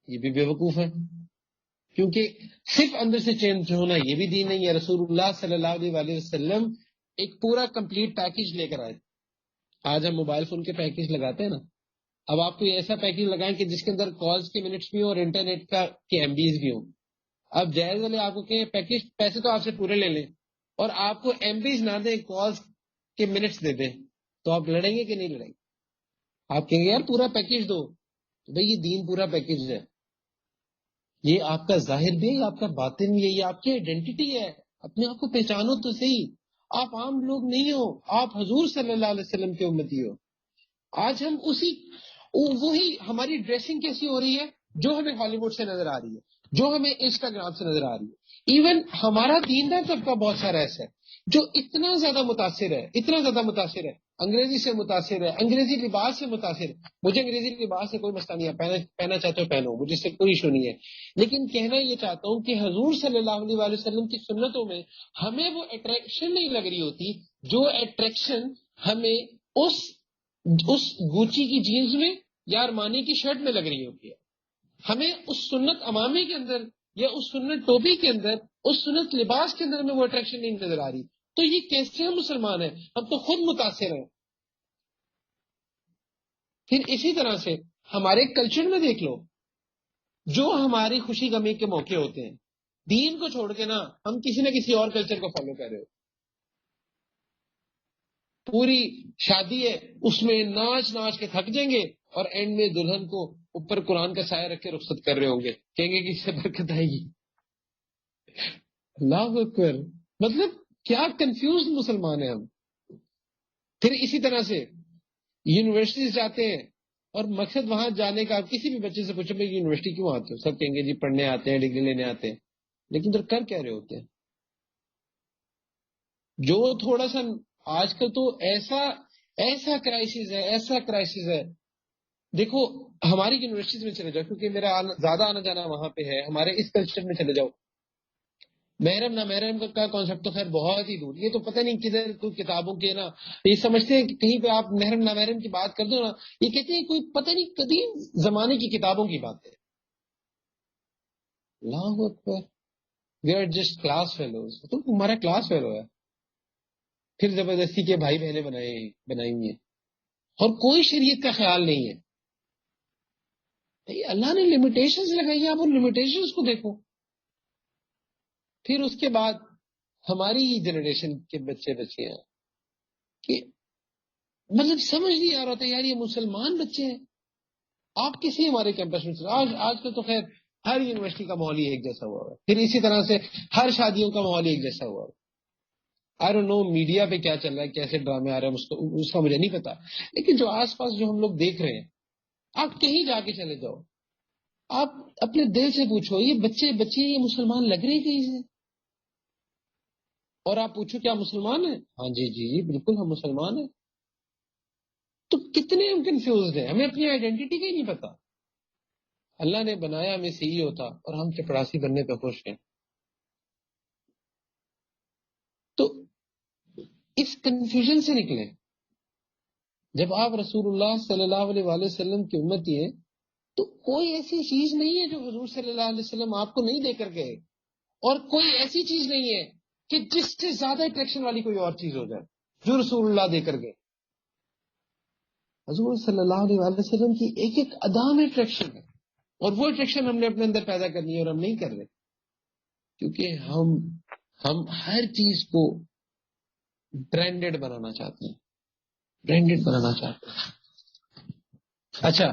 یہ بھی بیوقوف ہے، کیونکہ صرف اندر سے چینج ہونا یہ بھی دین نہیں ہے. رسول اللہ صلی اللہ علیہ وسلم ایک پورا کمپلیٹ پیکج لے کر آئے. آج ہم موبائل فون کے پیکج لگاتے ہیں نا، اب آپ کو ایسا پیکج لگائیں کہ جس کے اندر کالز کے منٹس بھی ہوں اور انٹرنیٹ کے ایم بیز بھی ہوں. اب جائز والے آپ کو کہ پیکج پیسے تو آپ سے پورے لے لیں اور آپ کو ایم بیز نہ دیں، کالز کے منٹس دے دیں، تو آپ لڑیں گے کہ نہیں لڑیں گے؟ آپ کہیں گے یار پورا پیکج دو. تو بھائی یہ دین پورا پیکج ہے، یہ آپ کا ظاہر بھی ہے، آپ کا باطن بھی ہے، یہ آپ کی آئیڈینٹی ہے. اپنے آپ کو پہچانو تو صحیح. آپ عام لوگ نہیں ہو، آپ حضور صلی اللہ علیہ وسلم کے امتی ہو. آج ہم وہی ہماری ڈریسنگ کیسی ہو رہی ہے جو ہمیں ہالی ووڈ سے نظر آ رہی ہے، جو ہمیں انسٹاگرام سے نظر آ رہی ہے. ایون ہمارا دیندار طبقہ بہت سارا ایسا ہے جو اتنا زیادہ متاثر ہے، انگریزی سے متاثر ہے، انگریزی لباس سے متاثر ہے. مجھے انگریزی لباس سے کوئی مسئلہ نہیں ہے، پہنا چاہتے ہو پہنو، مجھے اس سے کوئی ایشو نہیں ہے. لیکن کہنا یہ چاہتا ہوں کہ حضور صلی اللہ علیہ وسلم کی سنتوں میں ہمیں وہ اٹریکشن نہیں لگ رہی ہوتی جو اٹریکشن ہمیں اس گوچی کی جینز میں یا ارمانی کی شرٹ میں لگ رہی ہوتی ہے. ہمیں اس سنت امامی کے اندر یا اس سنت ٹوپی کے اندر، اس سنت لباس کے اندر ہمیں وہ اٹریکشن نہیں نظر آ رہی. تو یہ کیسے ہم مسلمان ہیں؟ ہم تو خود متاثر ہیں. پھر اسی طرح سے ہمارے کلچر میں دیکھ لو، جو ہماری خوشی غمی کے موقع ہوتے ہیں، دین کو چھوڑ کے نا ہم کسی نہ کسی اور کلچر کو فالو کر رہے ہو. پوری شادی ہے، اس میں ناچ ناچ کے تھک جائیں گے اور اینڈ میں دلہن کو اوپر قرآن کا سایہ رکھ کے رخصت کر رہے ہوں گے، کہیں گے کہ اس سے برکت آئے گی. اللہ اکبر. مطلب کیا کنفیوز مسلمان ہیں ہم. پھر اسی طرح سے یونیورسٹیز جاتے ہیں اور مقصد وہاں جانے کا، آپ کسی بھی بچے سے پوچھو بھائی یونیورسٹی کیوں آتے ہو، سب کہیں گے جی پڑھنے آتے ہیں، ڈگری لینے آتے ہیں. لیکن ادھر کر کیا رہے ہوتے ہیں؟ جو تھوڑا سا آج کل تو ایسا کرائسس ہے. دیکھو ہماری یونیورسٹیز میں چلے جاؤ، کیونکہ میرا زیادہ آنا جانا وہاں پہ ہے، ہمارے اس کلچر میں چلے جاؤ، محرم نہ محرم کا کانسیپٹ تو خیر بہت ہی دور. یہ تو پتہ نہیں کدھر کوئی کتابوں کے نا یہ سمجھتے ہیں کہ کہیں پہ آپ محرم نہ محرم کی بات کر دو نا، یہ کہتے ہیں کوئی پتہ نہیں قدیم زمانے کی کتابوں کی بات ہے. اللہ اکبر. We are just class fellows. تو تمہارا کلاس فیلو ہے، پھر زبردستی کے بھائی بہنیں بنائی ہوئی ہیں اور کوئی شریعت کا خیال نہیں ہے. اللہ نے لمیٹیشنز لگائی ہیں، آپ ان لمیٹیشنز کو دیکھو. پھر اس کے بعد ہماری جنریشن کے بچے ہیں کہ مطلب سمجھ نہیں آ رہا تھا یار یہ مسلمان بچے ہیں. آپ کسی ہمارے کیمپس میں آج کل تو خیر ہر یونیورسٹی کا ماحول ہی ایک جیسا ہوا ہے. پھر اسی طرح سے ہر شادیوں کا ماحول ایک جیسا ہوا ہے. آئی ڈونٹ نو میڈیا پہ کیا چل رہا ہے، کیسے ڈرامے آ رہے ہیں، اس کا مجھے نہیں پتا. لیکن جو آس پاس جو ہم لوگ دیکھ رہے ہیں، آپ کہیں جا کے چلے جاؤ، آپ اپنے دل سے پوچھو یہ بچے یہ مسلمان لگ رہے کہیں سے؟ اور آپ پوچھو کیا مسلمان ہیں؟ ہاں جی جی جی بالکل ہم مسلمان ہیں. تو کتنے ہم کنفیوزڈ ہیں، ہمیں اپنی آئیڈینٹی کا ہی نہیں پتا. اللہ نے بنایا ہمیں صحیح ہوتا اور ہم چپڑاسی بننے پہ خوش ہیں. تو اس کنفیوژن سے نکلیں. جب آپ رسول اللہ صلی اللہ علیہ وآلہ وسلم کی امتی ہیں تو کوئی ایسی چیز نہیں ہے جو حضور صلی اللہ علیہ وسلم آپ کو نہیں دے کر گئے، اور کوئی ایسی چیز نہیں ہے کہ جس سے زیادہ اٹریکشن والی کوئی اور چیز ہو جائے جو رسول اللہ دے کر گئے۔ حضور صلی اللہ علیہ وآلہ وسلم کی ایک ایک ادا میں اٹریکشن ہے، اور وہ اٹریکشن ہم نے اپنے اندر پیدا کرنی ہے، اور ہم نہیں کر رہے، کیونکہ ہم ہر چیز کو برانڈڈ بنانا چاہتے ہیں، برانڈڈ بنانا چاہتے ہیں۔ اچھا،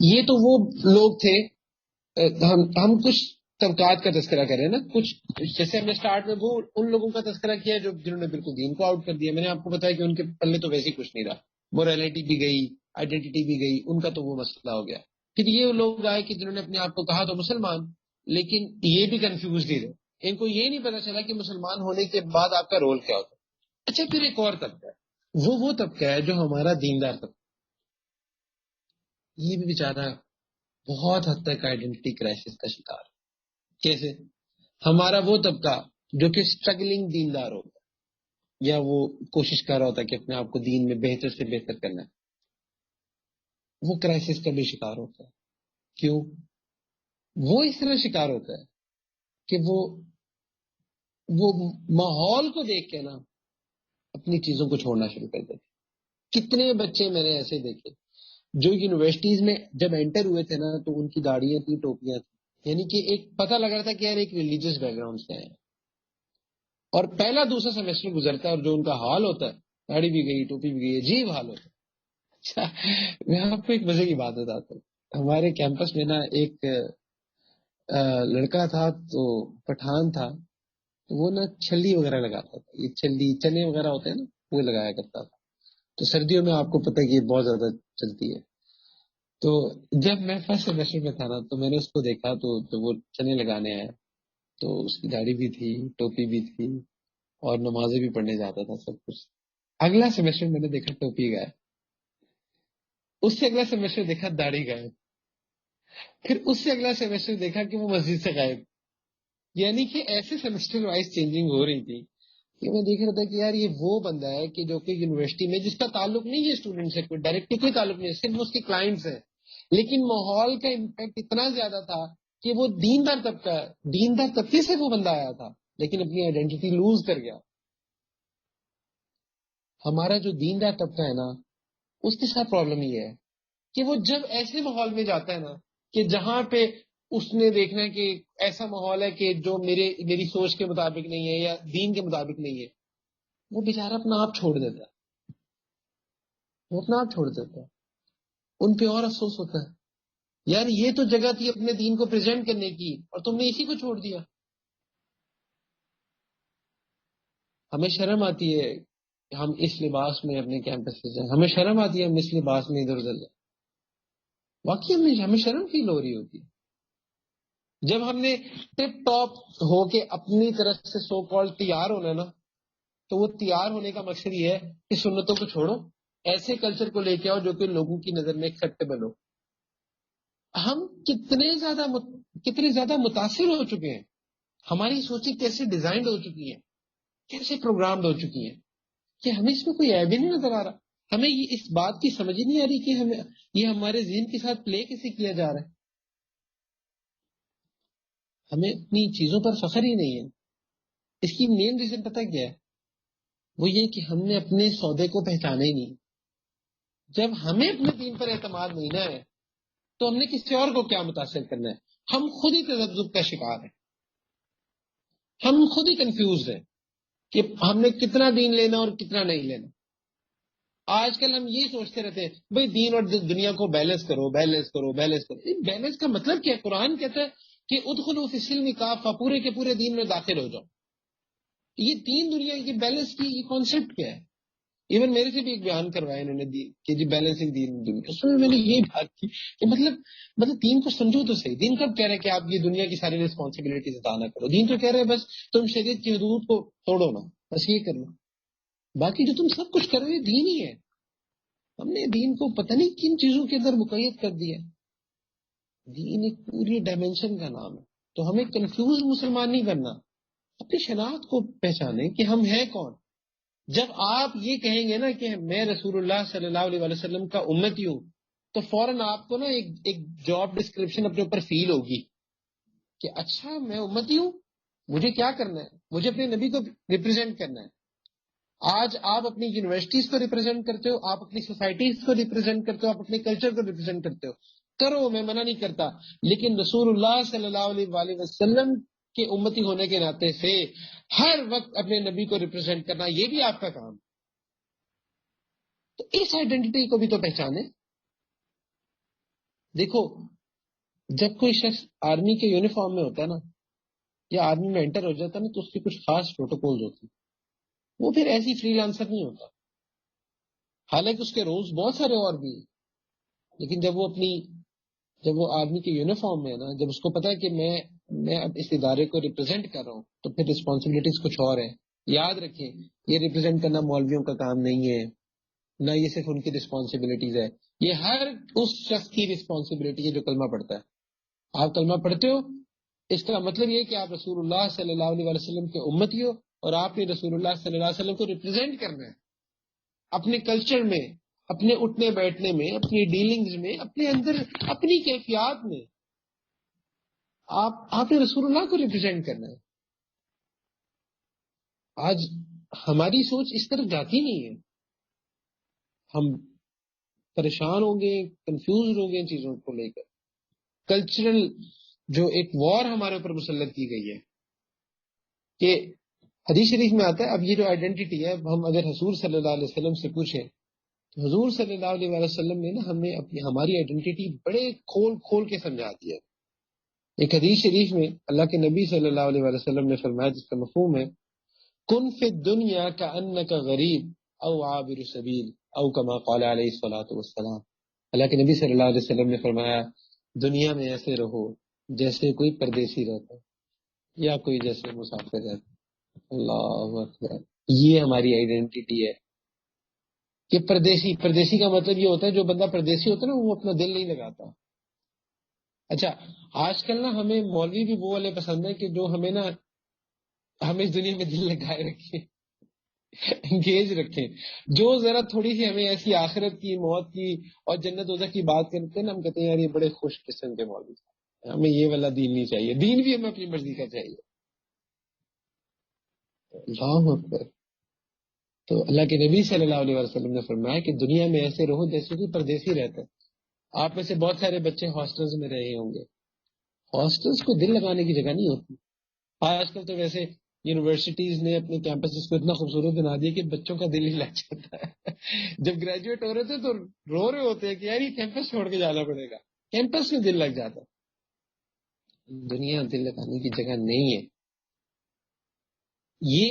یہ تو وہ لوگ تھے، ہم کچھ طبقات کا تذکرہ کریں نا، کچھ جیسے ہم نے سٹارٹ میں وہ ان لوگوں کا تذکرہ کیا جو جنہوں نے بالکل دین کو آؤٹ کر دیا۔ میں نے آپ کو بتایا کہ ان کے پلے تو ویسے ہی کچھ نہیں رہا، موریلٹی بھی گئی، آئیڈینٹی بھی گئی، ان کا تو وہ مسئلہ ہو گیا۔ پھر یہ لوگ آئے کہ جنہوں نے اپنے آپ کو کہا تو مسلمان، لیکن یہ بھی کنفیوز ہی رہے، ان کو یہ نہیں پتا چلا کہ مسلمان ہونے کے بعد آپ کا رول کیا ہوتا ہے۔ اچھا، پھر ایک اور طبقہ ہے، وہ طبقہ ہے جو ہمارا دیندار طبقہ، یہ بھی بیچارہ بہت حد تک آئیڈینٹی کرائسس کا شکار ہے۔ کیسے؟ ہمارا وہ طبقہ جو کہ اسٹرگلنگ دیندار ہوتا ہے، یا وہ کوشش کر رہا ہوتا ہے کہ اپنے آپ کو دین میں بہتر سے بہتر کرنا ہے، وہ کرائسس کا بھی شکار ہوتا ہے۔ کیوں؟ وہ اس طرح شکار ہوتا ہے کہ وہ ماحول کو دیکھ کے نا اپنی چیزوں کو چھوڑنا شروع کر دیتے۔ کتنے بچے میں نے ایسے دیکھے جو یونیورسٹیز میں جب انٹر ہوئے تھے نا تو ان کی داڑیاں تھی، ٹوپیاں تھی، یعنی کہ ایک پتہ لگ رہا تھا کہ یار ایک ریلیجیس بیک گراؤنڈ سے آئے ہیں، اور پہلا دوسرا سیمسٹر گزرتا ہے اور جو ان کا حال ہوتا ہے، داڑھی بھی گئی، ٹوپی بھی گئی، عجیب حال ہوتا ہے۔ اچھا، میں آپ کو ایک مزے کی بات بتاتا ہوں۔ ہمارے کیمپس میں نا ایک لڑکا تھا، تو پٹھان تھا، تو وہ نا چھلی وغیرہ لگاتا تھا، یہ چھلی چنے وغیرہ ہوتے ہیں نا، وہ لگایا کرتا تھا۔ تو سردیوں میں آپ کو پتہ ہے کہ یہ بہت زیادہ چلتی ہے۔ تو جب میں فرسٹ سیمسٹر میں تھا نا تو میں نے اس کو دیکھا، تو وہ چنے لگانے آیا، تو اس کی داڑھی بھی تھی، ٹوپی بھی تھی، اور نمازیں بھی پڑھنے جاتا تھا، سب کچھ۔ اگلا سیمسٹر میں نے دیکھا ٹوپی گائے، اس سے اگلا سیمسٹر دیکھا داڑھی گائے، پھر اس سے اگلا سیمسٹر دیکھا کہ وہ مسجد سے غائب۔ یعنی کہ ایسے سیمسٹر وائز چینجنگ ہو رہی تھی کہ میں دیکھ رہا تھا کہ یار یہ وہ بندہ ہے کہ جو کہ یونیورسٹی میں جس کا تعلق نہیں ہے اسٹوڈنٹ سے، کوئی ڈائریکٹلی کوئی تعلق نہیں ہے، صرف اس کے کلائنٹس ہیں، لیکن ماحول کا امپیکٹ اتنا زیادہ تھا کہ وہ دیندار طبقے سے وہ بندہ آیا تھا، لیکن اپنی آئیڈینٹی لوز کر گیا۔ ہمارا جو دیندار طبقہ ہے نا، اس کے ساتھ پرابلم یہ ہے کہ وہ جب ایسے ماحول میں جاتا ہے نا کہ جہاں پہ اس نے دیکھنا ہے کہ ایسا ماحول ہے کہ جو میری سوچ کے مطابق نہیں ہے یا دین کے مطابق نہیں ہے، وہ بیچارہ اپنا آپ چھوڑ دیتا ہے، وہ اپنا آپ چھوڑ دیتا ہے۔ ان پہ اور افسوس ہوتا ہے، یار یہ تو جگہ تھی اپنے دین کو پریزنٹ کرنے کی اور تم نے اسی کو چھوڑ دیا۔ ہمیں شرم آتی ہے کہ ہم اس لباس میں اپنے کیمپس پہ جائیں، ہمیں شرم آتی ہے ہم اس لباس میں ادھر ادھر جائیں، واقعی ہمیں شرم فیل ہو رہی ہوتی ہے جب ہم نے ٹپ ٹاپ ہو کے اپنی طرف سے سو کال تیار ہونا ہے نا۔ تو وہ تیار ہونے کا مقصد یہ ہے کہ سنتوں کو چھوڑو، ایسے کلچر کو لے کے آؤ جو کہ لوگوں کی نظر میں ایکسیپٹیبل ہو۔ ہم کتنے زیادہ متاثر ہو چکے ہیں، ہماری سوچیں کیسے ڈیزائنڈ ہو چکی ہیں، کیسے پروگرامڈ ہو چکی ہیں کہ ہمیں اس میں کوئی عیب ہی نہیں نظر آ رہا۔ ہمیں یہ اس بات کی سمجھ ہی نہیں آ رہی کہ یہ ہمارے ذہن کے ساتھ پلے کیسے کیا جا رہا ہے۔ ہمیں اپنی چیزوں پر فخر ہی نہیں ہے۔ اس کی مین ریزن پتہ کیا ہے؟ وہ یہ کہ ہم نے اپنے سودے کو پہچانا ہی نہیں۔ جب ہمیں اپنے دین پر اعتماد نہیں نہ ہے تو ہم نے کسی اور کو کیا متاثر کرنا ہے؟ ہم خود ہی تذبذب کا شکار ہیں، ہم خود ہی کنفیوزڈ ہیں کہ ہم نے کتنا دین لینا اور کتنا نہیں لینا۔ آج کل ہم یہی سوچتے رہتے ہیں بھئی دین اور دنیا کو بیلنس کرو، بیلنس کرو، بیلنس کرو۔ بیلنس کا مطلب کیا ہے؟ قرآن کہتا ہے کہ ادخلوا فی السلم کافہ، پورے کے پورے دین میں داخل ہو جاؤ۔ یہ دین دنیا کی بیلنس کی یہ کانسیپٹ کیا ہے؟ ایون میرے سے بھی ایک بیان کروایا انہوں نے کہ جی بیلنسنگ دین دنیا، اس میں نے یہی بات کی کہ مطلب دین کو سمجھو تو صحیح۔ دین کب کہہ رہے کہ آپ یہ دنیا کی ساری ریسپانسبلٹیز ادا نہ کرو؟ دین تو کہہ رہے بس تم شریعت کی حدود کو توڑو نا، بس یہ کرنا، باقی جو تم سب کچھ کر رہے ہو دین ہی ہے۔ ہم نے دین کو پتہ نہیں کن چیزوں کے اندر مقید کر دیا۔ دین ایک پوری ڈائمینشن کا نام ہے، تو ہمیں کنفیوز مسلمان نہیں کرنا، اپنی شناخت کو پہچانے کہ ہم ہیں کون۔ جب آپ یہ کہیں گے نا کہ میں رسول اللہ صلی اللہ علیہ وسلم کا امتی ہوں، تو فوراً آپ کو نا ایک جاب ڈسکرپشن اپنے اوپر فیل ہوگی کہ اچھا میں امتی ہوں، مجھے کیا کرنا ہے؟ مجھے اپنے نبی کو ریپرزینٹ کرنا ہے۔ آج آپ اپنی یونیورسٹیز کو ریپرزینٹ کرتے ہو، آپ اپنی سوسائٹیز کو ریپرزینٹ کرتے ہو، آپ اپنے کلچر کو ریپرزینٹ کرتے ہو، کرو، میں منع نہیں کرتا، لیکن رسول اللہ صلی اللہ علیہ وآلہ وسلم کے امتی ہونے کے ناطے سے ہر وقت اپنے نبی کو ریپرزینٹ کرنا یہ بھی آپ کا کام۔ تو اس آئیڈینٹی کو بھی تو پہچانے۔ دیکھو، جب کوئی شخص آرمی کے یونیفارم میں ہوتا ہے نا، یا آرمی میں انٹر ہو جاتا ہے نا، تو اس کی کچھ خاص پروٹوکولز ہوتے ہیں، وہ پھر ایسی فری لانسر نہیں ہوتا، حالانکہ اس کے رولز بہت سارے اور بھی ہیں، لیکن جب وہ آرمی کے یونیفارم میں ہے نا، جب اس کو پتا ہے کہ میں اب اس ادارے کو ریپرزینٹ کر رہا ہوں، تو پھر رسپانسبلٹیز کچھ اور ہیں۔ یاد رکھیں، یہ ریپرزینٹ کرنا مولویوں کا کام نہیں ہے، نہ یہ صرف ان کی رسپانسبلٹیز ہے، یہ ہر اس شخص کی رسپانسبلٹی ہے جو کلمہ پڑھتا ہے۔ آپ کلمہ پڑھتے ہو، اس کا مطلب یہ کہ آپ رسول اللہ صلی اللہ علیہ وسلم کے امتی ہو، اور آپ نے رسول اللہ صلی اللہ علیہ وسلم کو ریپرزینٹ کرنا ہے اپنے کلچر میں، اپنے اٹھنے بیٹھنے میں، اپنی ڈیلنگز میں، اپنے اندر، اپنی کیفیات میں آپ نے رسول اللہ کو ریپرزینٹ کرنا ہے۔ آج ہماری سوچ اس طرف جاتی نہیں ہے، ہم پریشان ہوں گے، کنفیوز ہوں گے ان چیزوں کو لے کر۔ کلچرل جو ایک وار ہمارے اوپر مسلط کی گئی ہے کہ حدیث شریف میں آتا ہے، اب یہ جو آئیڈینٹی ہے، اب ہم اگر حضور صلی اللہ علیہ وسلم سے پوچھیں تو حضور صلی اللہ علیہ وسلم نے نا ہمیں ہماری آئیڈینٹی بڑے کھول کھول کے سمجھا دی ہے۔ ایک حدیث شریف میں اللہ کے نبی صلی اللہ علیہ وسلم نے فرمایا، جس کا مفہوم ہے کن فی الدنیا کأنک غریب او عابر سبیل او کما قال علیہ الصلوۃ والسلام۔ اللہ کے نبی صلی اللہ علیہ وسلم نے فرمایا، دنیا میں ایسے رہو جیسے کوئی پردیسی رہتا یا کوئی جیسے مسافر رہتا۔ اللہ اکبر، یہ ہماری آئیڈینٹی ہے کہ پردیسی کا مطلب یہ ہوتا ہے جو بندہ پردیسی ہوتا ہے نا، وہ اپنا دل نہیں لگاتا۔ اچھا، آج کل نا ہمیں مولوی بھی وہ والے پسند ہیں کہ جو ہمیں اس دنیا میں دل لگائے رکھیں، انگیج رکھیں، جو ذرا تھوڑی سی ہمیں ایسی آخرت کی، موت کی اور جنت دوزخ کی بات کرتے ہیں نا، ہم کہتے ہیں یار یہ بڑے خوش قسم کے مولوی ہیں، ہمیں یہ والا دین نہیں چاہیے، دین بھی ہمیں اپنی مرضی کا چاہیے۔ اللہ اکبر۔ تو اللہ کے نبی صلی اللہ علیہ وسلم نے فرمایا کہ دنیا میں ایسے رہو جیسے کہ پردیسی رہتا ہے۔ آپ میں سے بہت سارے بچے ہاسٹلز میں رہے ہوں گے، ہاسٹلز کو دل لگانے کی جگہ نہیں ہوتی۔ آج کل تو ویسے یونیورسٹیز نے اپنے کیمپسز کو اتنا خوبصورت بنا دیا کہ بچوں کا دل ہی لگ جاتا ہے۔ جب گریجویٹ ہو رہے تھے تو رو رہے ہوتے ہیں کہ یار یہ کیمپس چھوڑ کے جانا پڑے گا، کیمپس میں دل لگ جاتا ہے۔ دنیا دل لگانے کی جگہ نہیں ہے۔ یہ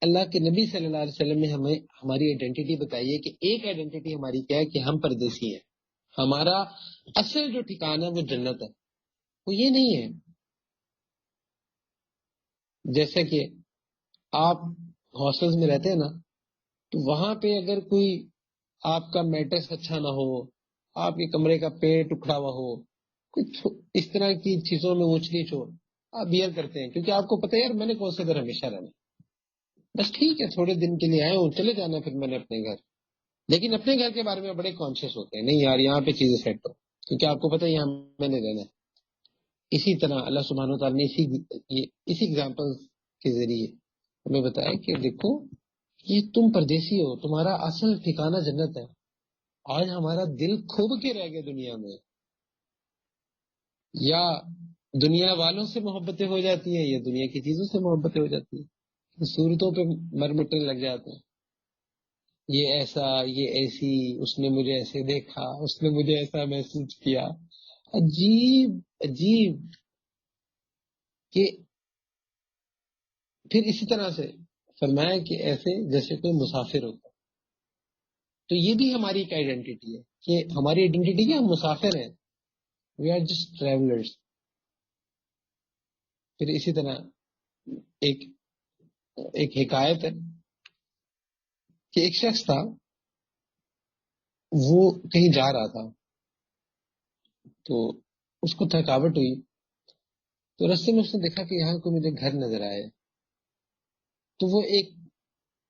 اللہ کے نبی صلی اللہ علیہ وسلم نے ہمیں ہماری آئیڈینٹی بتائی ہے کہ ایک آئیڈینٹی ہماری کیا ہے کہ ہم پردیسی ہیں، ہمارا اصل جو ٹھکانہ وہ جنت ہے، وہ یہ نہیں ہے۔ جیسا کہ آپ ہاسٹلز میں رہتے ہیں نا، تو وہاں پہ اگر کوئی آپ کا میٹرس اچھا نہ ہو، آپ کے کمرے کا پیٹ اکھڑا ہوا ہو، کچھ اس طرح کی چیزوں میں اونچ نیچ ہو، آپ بیئر کرتے ہیں، کیونکہ آپ کو پتہ ہے یار میں نے کون سے گھر ہمیشہ رہنا، بس ٹھیک ہے تھوڑے دن کے لیے آئے ہوں، چلے جانا پھر میں نے اپنے گھر۔ لیکن اپنے گھر کے بارے میں بڑے کانشیس ہوتے ہیں، نہیں یار یہاں پہ چیزیں سیٹ ہو، کیونکہ آپ کو پتہ ہے یہاں میں نے رہنا ہے۔ اسی طرح اللہ سبحانہ و تعالیٰ نے اسی ایگزامپل کے ذریعے ہمیں بتایا کہ دیکھو یہ تم پردیسی ہو، تمہارا اصل ٹھکانہ جنت ہے۔ آج ہمارا دل کھب کے رہ گیا دنیا میں، یا دنیا والوں سے محبتیں ہو جاتی ہیں یا دنیا کی چیزوں سے محبتیں ہو جاتی ہیں، صورتوں پہ مرمٹنے لگ جاتے ہیں، یہ ایسا، یہ ایسی، اس نے مجھے ایسے دیکھا، اس نے مجھے ایسا محسوس کیا۔ عجیب عجیب کہ پھر اسی طرح سے فرمایا کہ ایسے جیسے کوئی مسافر ہوتا ہے۔ تو یہ بھی ہماری ایک آئیڈینٹی ہے کہ ہماری آئیڈینٹی کیا، ہم مسافر ہیں، وی آر جسٹ ٹریولرز۔ پھر اسی طرح ایک ایک حکایت ہے کہ ایک شخص تھا، وہ کہیں جا رہا تھا، تو اس کو تھکاوٹ ہوئی، تو رستے میں اس نے دیکھا کہ یہاں کو مجھے گھر نظر آئے، تو وہ ایک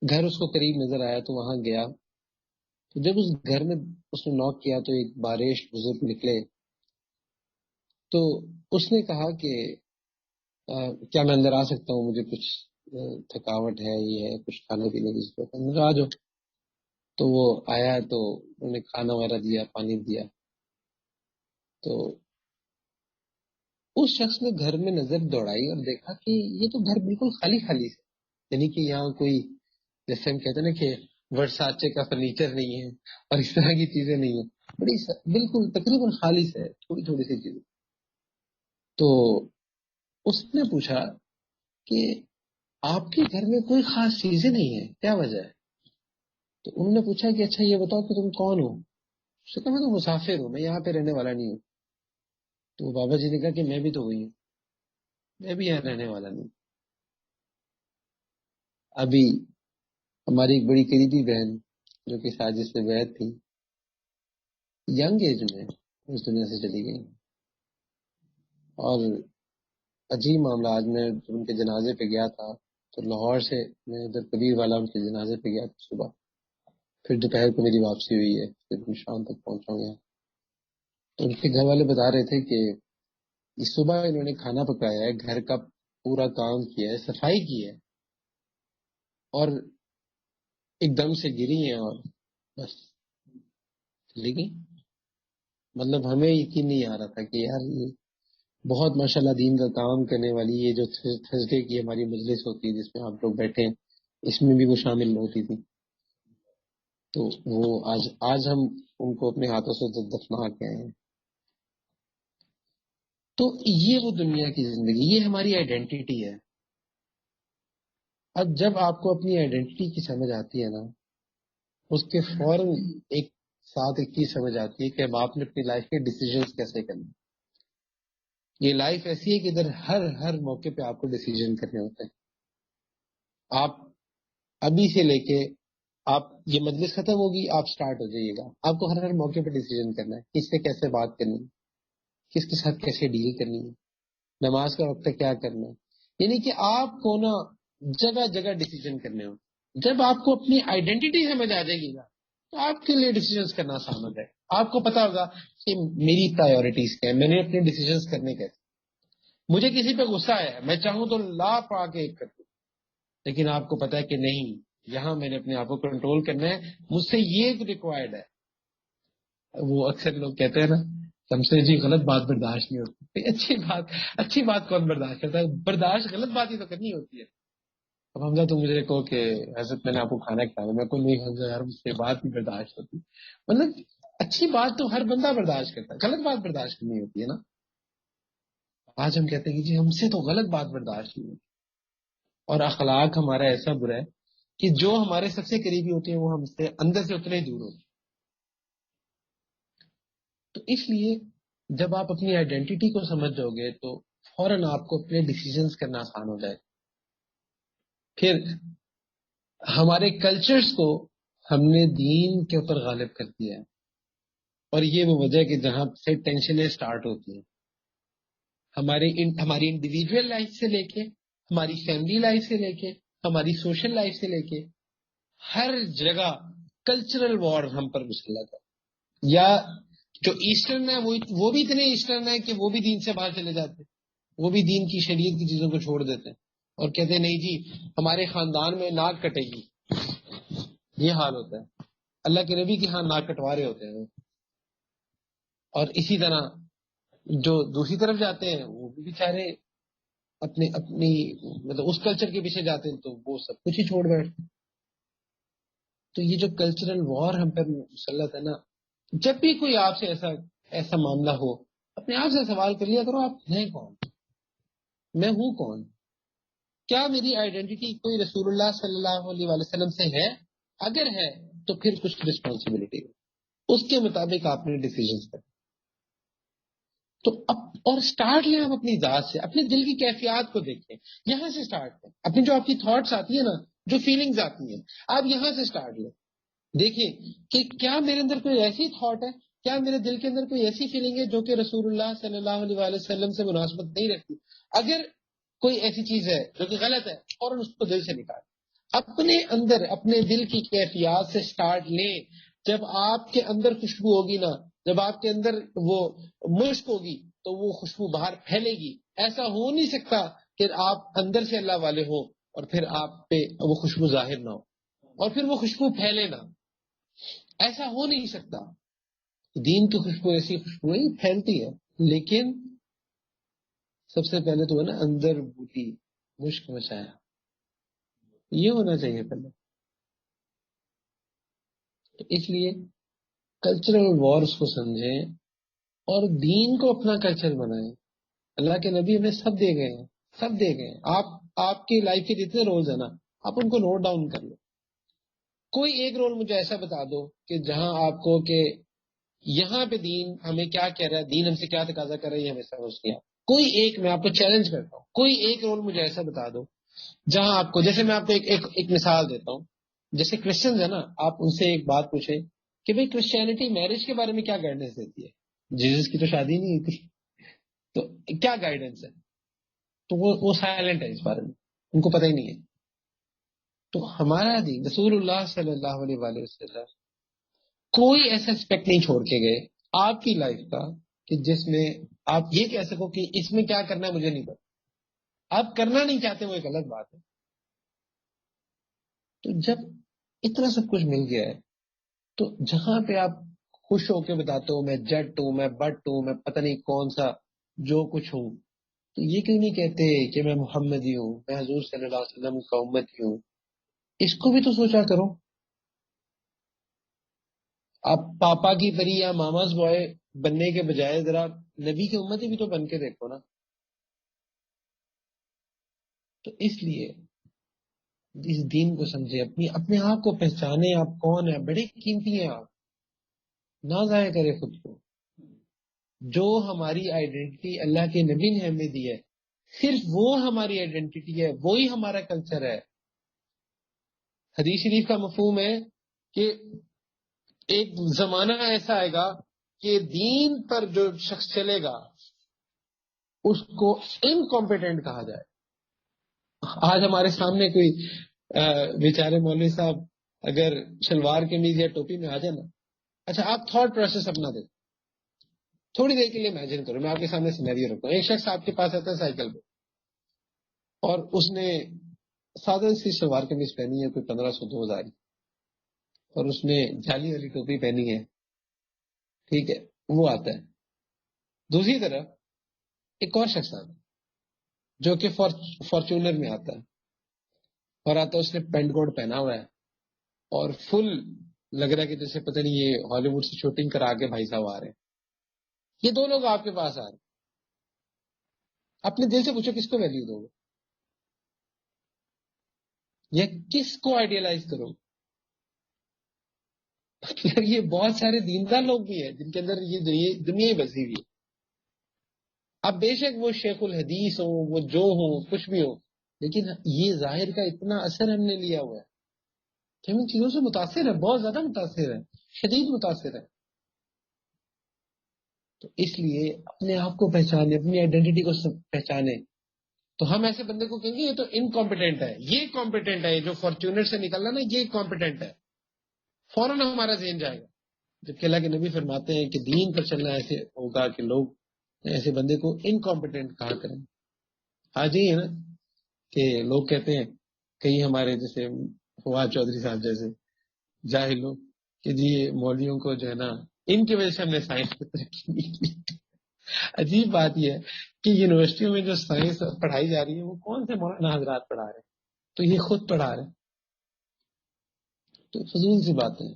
گھر اس کو قریب نظر آیا تو وہاں گیا. تو جب اس گھر میں اس نے نوک کیا تو ایک بارش بزرگ نکلے. تو اس نے کہا کہ کیا میں اندر آ سکتا ہوں, مجھے کچھ تھکاوٹ ہے, یہ ہے, کچھ کھانے پینے کی ضرورت ہے, اندر آ جاؤ. تو وہ آیا تو انہوں نے کھانا وغیرہ دیا, پانی دیا. تو اس شخص نے گھر میں نظر دوڑائی اور دیکھا کہ یہ تو گھر بالکل خالی خالی ہے. یعنی کہ یہاں کوئی, جیسے ہم کہتے ہیں نا کہ ورساچے کا فرنیچر نہیں ہے اور اس طرح کی چیزیں نہیں ہیں, بڑی بالکل تقریباً خالی ہے, تھوڑی تھوڑی سی چیزیں. تو اس نے پوچھا کہ آپ کے گھر میں کوئی خاص چیزیں نہیں ہیں, کیا وجہ ہے؟ تو انہوں نے پوچھا کہ اچھا یہ بتاؤ کہ تم کون ہو؟ اس نے کہا میں تو مسافر ہوں, میں یہاں پہ رہنے والا نہیں ہوں. تو بابا جی نے کہا کہ میں بھی تو وہی ہوں, میں بھی یہاں رہنے والا نہیں. ابھی ہماری ایک بڑی قریبی بہن جو کہ ساجد سے بیعت تھی, ینگ ایج میں اس دنیا سے چلی گئی. اور عجیب معاملہ, آج میں جب ان کے جنازے پہ گیا تھا تو لاہور سے میں ادھر کبیر والا ان کے جنازے پہ گیا تھا صبح, پھر دوپہر کو میری واپسی ہوئی ہے, پھر میں شام تک پہنچا ہوں. تو ان کے گھر والے بتا رہے تھے کہ اس صبح انہوں نے کھانا پکایا ہے, گھر کا پورا کام کیا ہے, صفائی کی ہے, اور ایک دم سے گری ہیں اور بس چلی گئی. مطلب ہمیں یقین نہیں آ رہا تھا کہ یار یہ بہت ماشاءاللہ دین کا کام کرنے والی, یہ جو تھرسڈے کی ہماری مجلس ہوتی ہے جس میں آپ لوگ بیٹھے ہیں, اس میں بھی وہ شامل ہوتی تھی. تو وہ آج ہم ان کو اپنے ہاتھوں سے دفنا کے آئے ہیں. تو یہ وہ دنیا کی زندگی, یہ ہماری آئیڈینٹی ہے. اب جب آپ کو اپنی آئیڈینٹی کی سمجھ آتی ہے نا, اس کے فوراً ایک ساتھ ایک چیز سمجھ آتی ہے کہ اب آپ نے اپنی لائف کے ڈیسیجنز کیسے کرنے. یہ لائف ایسی ہے کہ ادھر ہر موقع پہ آپ کو ڈیسیجن کرنے ہوتے ہیں. آپ ابھی سے لے کے آپ یہ مجلس ختم ہوگی, آپ سٹارٹ ہو جائیے گا, آپ کو ہر موقع پہ ڈیسیجن کرنا ہے, کس سے کیسے بات کرنی ہے, کس کے ساتھ کیسے ڈیل کرنی ہے, نماز کا وقت کیا کرنا ہے. یعنی کہ آپ کو نا جگہ جگہ ڈیسیجن کرنے ہو. جب آپ کو اپنی آئیڈینٹی سمجھ آ جائے گی نا تو آپ کے لیے ڈیسیجنز کرنا آسان ہو جائے. آپ کو پتا ہوگا کہ میری پرائیورٹیز کیا ہے, میں نے اپنے ڈیسیجنز کرنے کیسے. مجھے کسی پہ غصہ ہے, میں چاہوں تو لا پا کے ایک کر دوں, لیکن آپ کو پتا ہے کہ نہیں, یہاں میں نے اپنے آپ کو کنٹرول کرنا ہے, مجھ سے یہ ریکوائرڈ ہے. وہ اکثر لوگ کہتے ہیں نا ہم سے جی غلط بات برداشت نہیں ہوتی. اچھی بات کون برداشت کرتا ہے؟ برداشت غلط بات ہی تو کرنی ہوتی ہے. اب حمزہ تو مجھے کہو کہ حضرت میں نے آپ کو کھانا کھلایا, میں کو نہیں حمزہ یار مجھ سے بات نہیں برداشت ہوتی. مطلب اچھی بات تو ہر بندہ برداشت کرتا ہے, غلط بات برداشت کرنی ہوتی ہے نا. آج ہم کہتے ہیں کہ جی ہم سے تو غلط بات برداشت نہیں ہوتی. اور اخلاق ہمارا ایسا برا ہے کہ جو ہمارے سب سے قریبی ہوتے ہیں وہ ہم سے اندر سے اتنے ہی دور ہوتے ہیں. تو اس لیے جب آپ اپنی آئیڈینٹی کو سمجھ جاؤ گے تو فوراً آپ کو اپنے ڈیسیجنز کرنا آسان ہو جائے. پھر ہمارے کلچرز کو ہم نے دین کے اوپر غالب کر دیا ہے, اور یہ وہ وجہ ہے کہ جہاں سے ٹینشنیں سٹارٹ ہوتی ہیں. ہماری انڈیویجول لائف سے لے کے, ہماری فیملی لائف سے لے کے, ہماری سوشل لائف سے لے کے, ہر جگہ کلچرل وار ہم پر مسلط ہے. یا جو ایسٹرن ہے وہ بھی اتنے ایسٹرن ہے کہ وہ بھی دین سے باہر چلے جاتے ہیں, وہ بھی دین کی شریعت کی چیزوں کو چھوڑ دیتے ہیں اور کہتے ہیں نہیں جی ہمارے خاندان میں ناک کٹے گی. یہ حال ہوتا ہے. اللہ کے نبی کے ہاں ناک کٹوا رہے ہوتے ہیں وہ. اور اسی طرح جو دوسری طرف جاتے ہیں وہ بھی بیچارے اپنی مطلب اس کلچر کے پیچھے جاتے ہیں تو وہ سب کچھ ہی چھوڑ بیٹھتے ہیں. تو یہ جو کلچرل وار ہم پر مسلط ہے نا, جب بھی کوئی آپ سے ایسا معاملہ ہو, اپنے آپ سے سوال کر لیا کرو آپ ہیں کون, میں ہوں کون, کیا میری آئیڈینٹی کوئی رسول اللہ صلی اللہ علیہ وسلم سے ہے؟ اگر ہے تو پھر کچھ رسپانسبلٹی اس کے مطابق آپ نے ڈیسیجنز کریں. تو اور سٹارٹ لیں آپ اپنی ذات سے, اپنے دل کی کیفیات کو دیکھیں, یہاں سے سٹارٹ کریں. اپنی جو آپ کی تھاٹس آتی ہیں نا, جو فیلنگز آتی ہیں, آپ یہاں سے سٹارٹ لیں. دیکھیں کہ کیا میرے اندر کوئی ایسی تھاٹ ہے, کیا میرے دل کے اندر کوئی ایسی فیلنگ ہے جو کہ رسول اللہ صلی اللہ علیہ وسلم سے مناسبت نہیں رکھتی. اگر کوئی ایسی چیز ہے جو کہ غلط ہے فوراً اس کو دل سے نکال. اپنے اندر اپنے دل کی کیفیات سے سٹارٹ لیں. جب آپ کے اندر خوشبو ہوگی نا، جب آپ کے اندر وہ مشک ہوگی تو وہ خوشبو باہر پھیلے گی. ایسا ہو نہیں سکتا کہ آپ اندر سے اللہ والے ہو اور پھر آپ پہ وہ خوشبو ظاہر نہ ہو اور پھر وہ خوشبو پھیلے نہ. ایسا ہو نہیں سکتا. دین کی خوشبو ایسی خوشبو ہی پھیلتی ہے، لیکن سب سے پہلے تو ہے نا اندر بوٹی مشک مچایا، یہ ہونا چاہیے پہلے. تو اس لیے کلچرل وارز کو سمجھیں اور دین کو اپنا کلچر بنائیں. اللہ کے نبی ہمیں سب دے گئے ہیں، سب دے گئے ہیں. آپ کی لائف کے جتنے رولز ہیں نا، آپ ان کو نوٹ ڈاؤن کر لو. کوئی ایک رول مجھے ایسا بتا دو کہ جہاں آپ کو کہ یہاں پہ دین ہمیں کیا کہہ رہا ہے، دین ہم سے کیا تقاضا کر رہا ہے، یہ ہمیں سمجھ گیا. کوئی ایک، میں آپ کو چیلنج کرتا ہوں، کوئی ایک رول مجھے ایسا بتا دو جہاں آپ کو، جیسے میں آپ کو ایک مثال دیتا ہوں. جیسے کرسچنز ہیں نا، آپ ان سے ایک بات پوچھیں کہ بھئی کرسچینٹی میرج کے بارے میں کیا گائیڈنس دیتی ہے. جیزس کی تو شادی نہیں ہوئی تھی، تو کیا گائیڈنس ہے؟ تو وہ سائلنٹ ہے اس بارے میں، ان کو پتہ ہی نہیں ہے. تو ہمارا دین رسول اللہ صلی اللہ علیہ وآلہ وسلم کوئی ایسا اسپیکٹ نہیں چھوڑ کے گئے آپ کی لائف کا کہ جس میں آپ یہ کہہ سکو کہ اس میں کیا کرنا ہے مجھے نہیں پتا. آپ کرنا نہیں چاہتے وہ ایک الگ بات ہے. تو جب اتنا سب کچھ مل گیا ہے تو جہاں پہ آپ خوش ہو کے بتاتے ہو میں جٹ ہوں، میں بٹ ہوں، میں پتہ نہیں کون سا جو کچھ ہوں، تو یہ کیوں نہیں کہتے کہ میں محمدی ہوں، میں حضور صلی اللہ علیہ وسلم کا امتی ہوں. اس کو بھی تو سوچا کرو. آپ پاپا کی پری یا ماماز بوائے بننے کے بجائے ذرا نبی کے امتی بھی تو بن کے دیکھو نا. تو اس لیے اس دین کو سمجھے، اپنے آپ کو پہچانے، آپ کون ہیں، بڑے قیمتی ہیں آپ. نہ ضائع کرے خود کو. جو ہماری آئیڈینٹی اللہ کے نبی نے ہمیں دی ہے، صرف وہ ہماری آئیڈینٹی ہے، وہی ہمارا کلچر ہے. حدیث شریف کا مفہوم ہے کہ ایک زمانہ ایسا آئے گا کہ دین پر جو شخص چلے گا اس کو انکمپیٹنٹ کہا جائے. آج ہمارے سامنے کوئی بیچارے مولوی صاحب اگر شلوار قمیض یا ٹوپی میں آ جائے نا، اچھا آپ تھاٹ پروسیس اپنا دیں، تھوڑی دیر کے لیے امیجن کرو. میں آپ کے سامنے سینیریو رکھتا ہوں. ایک شخص آپ کے پاس آتا ہے سائیکل پہ اور اس نے سادہ سی شلوار قمیض پہنی ہے، کوئی 1500 2000 اور اس نے جالی والی ٹوپی پہنی ہے، ٹھیک ہے، وہ آتا ہے. دوسری طرف ایک اور شخص آتا ہے جو کہ فارچونر میں آتا ہے اور آتا ہے، اس نے پینٹ کوٹ پہنا ہوا ہے اور فل لگ رہا ہے کہ جیسے پتہ نہیں یہ ہالی ووڈ سے شوٹنگ کرا کے بھائی صاحب آ رہے ہیں. یہ دو لوگ آپ کے پاس آ رہے ہیں. اپنے دل سے پوچھو کس کو ویلیو دو گے یا کس کو آئیڈیالائز کرو. یہ بہت سارے دیندار لوگ بھی ہیں جن کے اندر یہ دنیا ہی بسی ہوئی ہے. اب بے شک وہ شیخ الحدیث ہو، وہ جو ہو، کچھ بھی ہو، لیکن یہ ظاہر کا اتنا اثر ہم نے لیا ہوا ہے کہ ہم ان چیزوں سے متاثر ہے، بہت زیادہ متاثر ہے، شدید متاثر ہے. تو اس لیے اپنے آپ کو پہچانے، اپنی آئیڈینٹی کو پہچانے. تو ہم ایسے بندے کو کہیں گے یہ تو انکمپیٹنٹ ہے، یہ کمپیٹنٹ ہے، یہ جو فارچونر سے نکلنا نا یہ کمپیٹنٹ ہے، فوراً ہمارا ذہن جائے گا. جبکہ اللہ کے نبی فرماتے ہیں کہ دین پر چلنا ایسے ہوگا کہ لوگ ایسے بندے کو انکمپیٹنٹ کہا کریں. آج ہی ہے نا کہ لوگ کہتے ہیں کئی ہمارے جیسے فواد چودھری صاحب جیسے جاہل لوگ کہ جی مولویوں کو جو ہے نا ان کی وجہ سے ہم نے سائنس میں ترقی نہیں کی. عجیب بات یہ ہے کہ یونیورسٹیوں میں جو سائنس پڑھائی جا رہی ہے وہ کون سے مولانا حضرات پڑھا رہے ہیں؟ تو یہ خود پڑھا رہے ہیں. تو فضول سی بات ہے.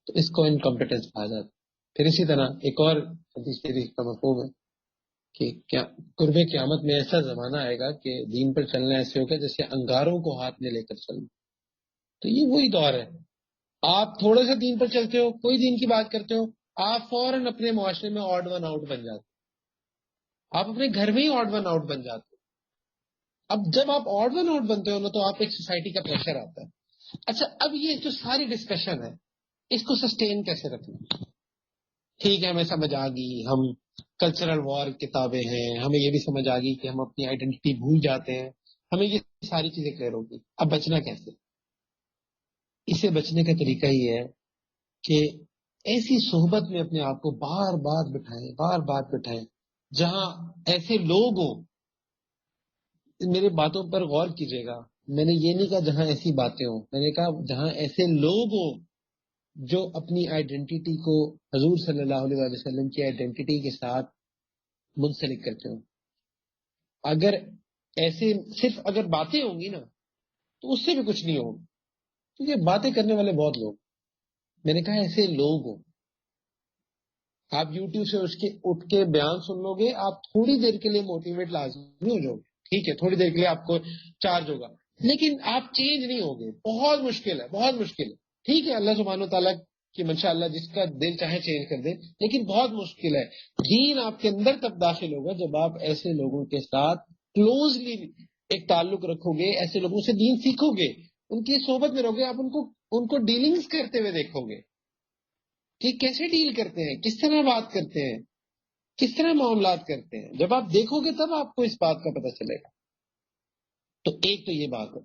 تو اس کو انکمپیٹنس کہا جاتا ہے. پھر اسی طرح ایک اور حدیث شریف کا مفہوم ہے کہ قرب قیامت میں ایسا زمانہ آئے گا کہ دین پر چلنا ایسے ہوگا جیسے انگاروں کو ہاتھ میں لے کر چلنا. تو یہ وہی دور ہے. آپ تھوڑے سے دین پر چلتے ہو، کوئی دین کی بات کرتے ہو، آپ فوراً اپنے معاشرے میں آڈ ون آؤٹ بن جاتے ہو، آپ اپنے گھر میں ہی آڈ ون آؤٹ بن جاتے ہو. اب جب آپ آڈ ون آؤٹ بنتے ہو نا تو آپ ایک سوسائٹی کا پریشر آتا ہے. اچھا اب یہ جو ساری ڈسکشن ہے اس کو سسٹین کیسے رکھنا؟ ٹھیک ہے، ہمیں سمجھ آ گئی، ہم کلچرل وار کتابیں ہیں، ہمیں یہ بھی سمجھ آ گئی کہ ہم اپنی آئیڈینٹی بھول جاتے ہیں، ہمیں یہ ساری چیزیں کلیئر ہوگی. اب بچنا کیسے؟ اسے بچنے کا طریقہ یہ ہے کہ ایسی صحبت میں اپنے آپ کو بار بار بٹھائیں جہاں ایسے لوگ ہوں. میرے باتوں پر غور کیجیے گا، میں نے یہ نہیں کہا جہاں ایسی باتیں ہوں، میں نے کہا جہاں ایسے لوگ ہوں جو اپنی آئیڈینٹی کو حضور صلی اللہ علیہ وسلم کی آئیڈینٹی کے ساتھ منسلک کرتے ہوں. اگر ایسے صرف اگر باتیں ہوں گی نا تو اس سے بھی کچھ نہیں ہوگا، کیونکہ باتیں کرنے والے بہت لوگ. میں نے کہا ایسے لوگ ہوں. آپ یوٹیوب سے اٹھ کے بیان سن لو گے، آپ تھوڑی دیر کے لیے موٹیویٹ لازمی ہو جاؤ گے، ٹھیک ہے، تھوڑی دیر کے لیے آپ کو چارج ہوگا، لیکن آپ چینج نہیں ہوگے. بہت مشکل ہے، بہت مشکل ہے. ٹھیک ہے، اللہ سبحانہ و تعالیٰ کی منشاء اللہ جس کا دل چاہے چینج کر دے، لیکن بہت مشکل ہے. دین آپ کے اندر تب داخل ہوگا جب آپ ایسے لوگوں کے ساتھ کلوزلی ایک تعلق رکھو گے، ایسے لوگوں سے دین سیکھو گے، ان کی صحبت میں رہو گے، آپ ان کو ڈیلنگز کرتے ہوئے دیکھو گے کہ کیسے ڈیل کرتے ہیں، کس طرح بات کرتے ہیں، کس طرح معاملات کرتے ہیں. جب آپ دیکھو گے تب آپ کو اس بات کا پتہ چلے گا. تو ایک تو یہ بات ہے.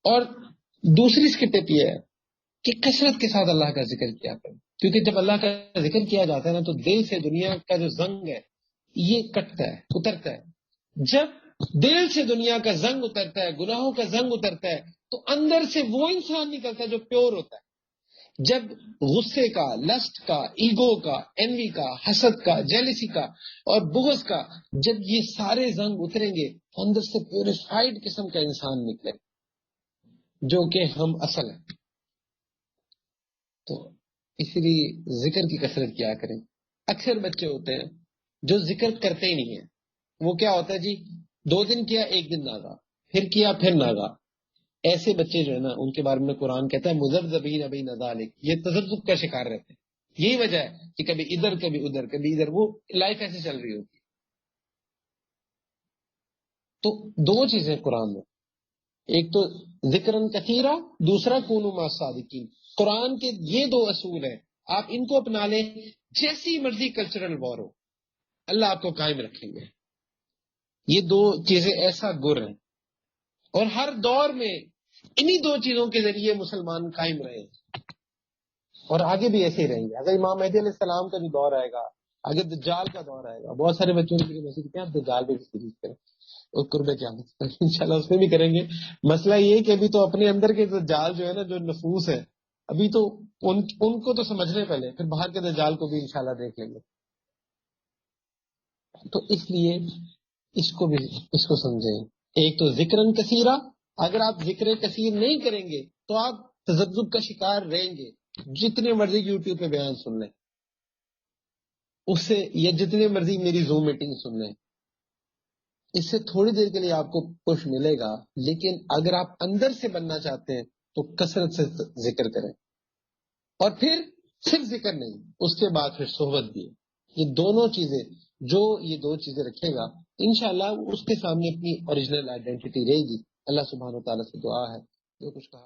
اور دوسری اس کی ٹپ یہ ہے کہ کثرت کے ساتھ اللہ کا ذکر کیا کریں، کیونکہ جب اللہ کا ذکر کیا جاتا ہے نا تو دل سے دنیا کا جو زنگ ہے یہ کٹتا ہے، اترتا ہے. جب دل سے دنیا کا زنگ اترتا ہے، گناہوں کا زنگ اترتا ہے، تو اندر سے وہ انسان نکلتا ہے جو پیور ہوتا ہے. جب غصے کا، لسٹ کا، ایگو کا، انوی کا، حسد کا، جیلسی کا اور بغض کا جب یہ سارے زنگ اتریں گے تو اندر سے پیوریفائڈ قسم کا انسان نکلے جو کہ ہم اصل ہے. تو اس لیے ذکر کی کثرت کیا کریں. اکثر بچے ہوتے ہیں جو ذکر کرتے ہی نہیں ہیں. وہ کیا ہوتا ہے جی، 2 دن کیا، 1 دن ناگا، پھر کیا، پھر ناگا. ایسے بچے جو ہے نا ان کے بارے میں قرآن کہتا ہے مذبذبین بین ذالک، یہ تذبذب کا شکار رہتے ہیں. یہی وجہ ہے کہ کبھی ادھر کبھی ادھر کبھی ادھر، وہ لائف ایسے چل رہی ہوتی ہے. تو 2 چیزیں قرآن میں، ایک تو ذکرن کثیرہ، دوسرا کونوا مع الصادقین. قرآن کے یہ 2 اصول ہیں، آپ ان کو اپنا لیں. جیسی مرضی کلچرل وار ہو، اللہ آپ کو قائم رکھیں گے. یہ 2 چیزیں ایسا گر ہیں، اور ہر دور میں انہی 2 چیزوں کے ذریعے مسلمان قائم رہے اور آگے بھی ایسے ہی رہیں گے. اگر امام مہدی علیہ السلام کا جو دور آئے گا، آگے دجال کا دور آئے گا. بہت سارے بچوں کے لیے میسج کیا آپ دجال پہ بھی سیریز کریں اور قرب قیامت انشاءاللہ اس میں بھی کریں گے. مسئلہ یہ کہ ابھی تو اپنے اندر کے دجال جو ہے نا، جو نفوس ہے، ابھی تو ان کو تو سمجھ لیں پہلے، پھر باہر کے دجال کو بھی انشاءاللہ دیکھ لیں گے. تو اس لیے اس کو سمجھیں. ایک تو ذکرن کثیرہ، اگر آپ ذکر کثیر نہیں کریں گے تو آپ تذبذب کا شکار رہیں گے. جتنے مرضی یوٹیوب پہ بیان سن لیں اس سے، یا جتنے مرضی میری زوم میٹنگ سن لیں، اس سے تھوڑی دیر کے لیے آپ کو پش ملے گا. لیکن اگر آپ اندر سے بننا چاہتے ہیں تو کثرت سے ذکر کریں. اور پھر صرف ذکر نہیں، اس کے بعد پھر صحبت بھی. یہ دونوں چیزیں، جو یہ 2 چیزیں رکھے گا انشاءاللہ اس کے سامنے اپنی اوریجنل آئیڈینٹی رہے گی. اللہ سبحانہ و تعالیٰ سے دعا ہے جو کچھ کہا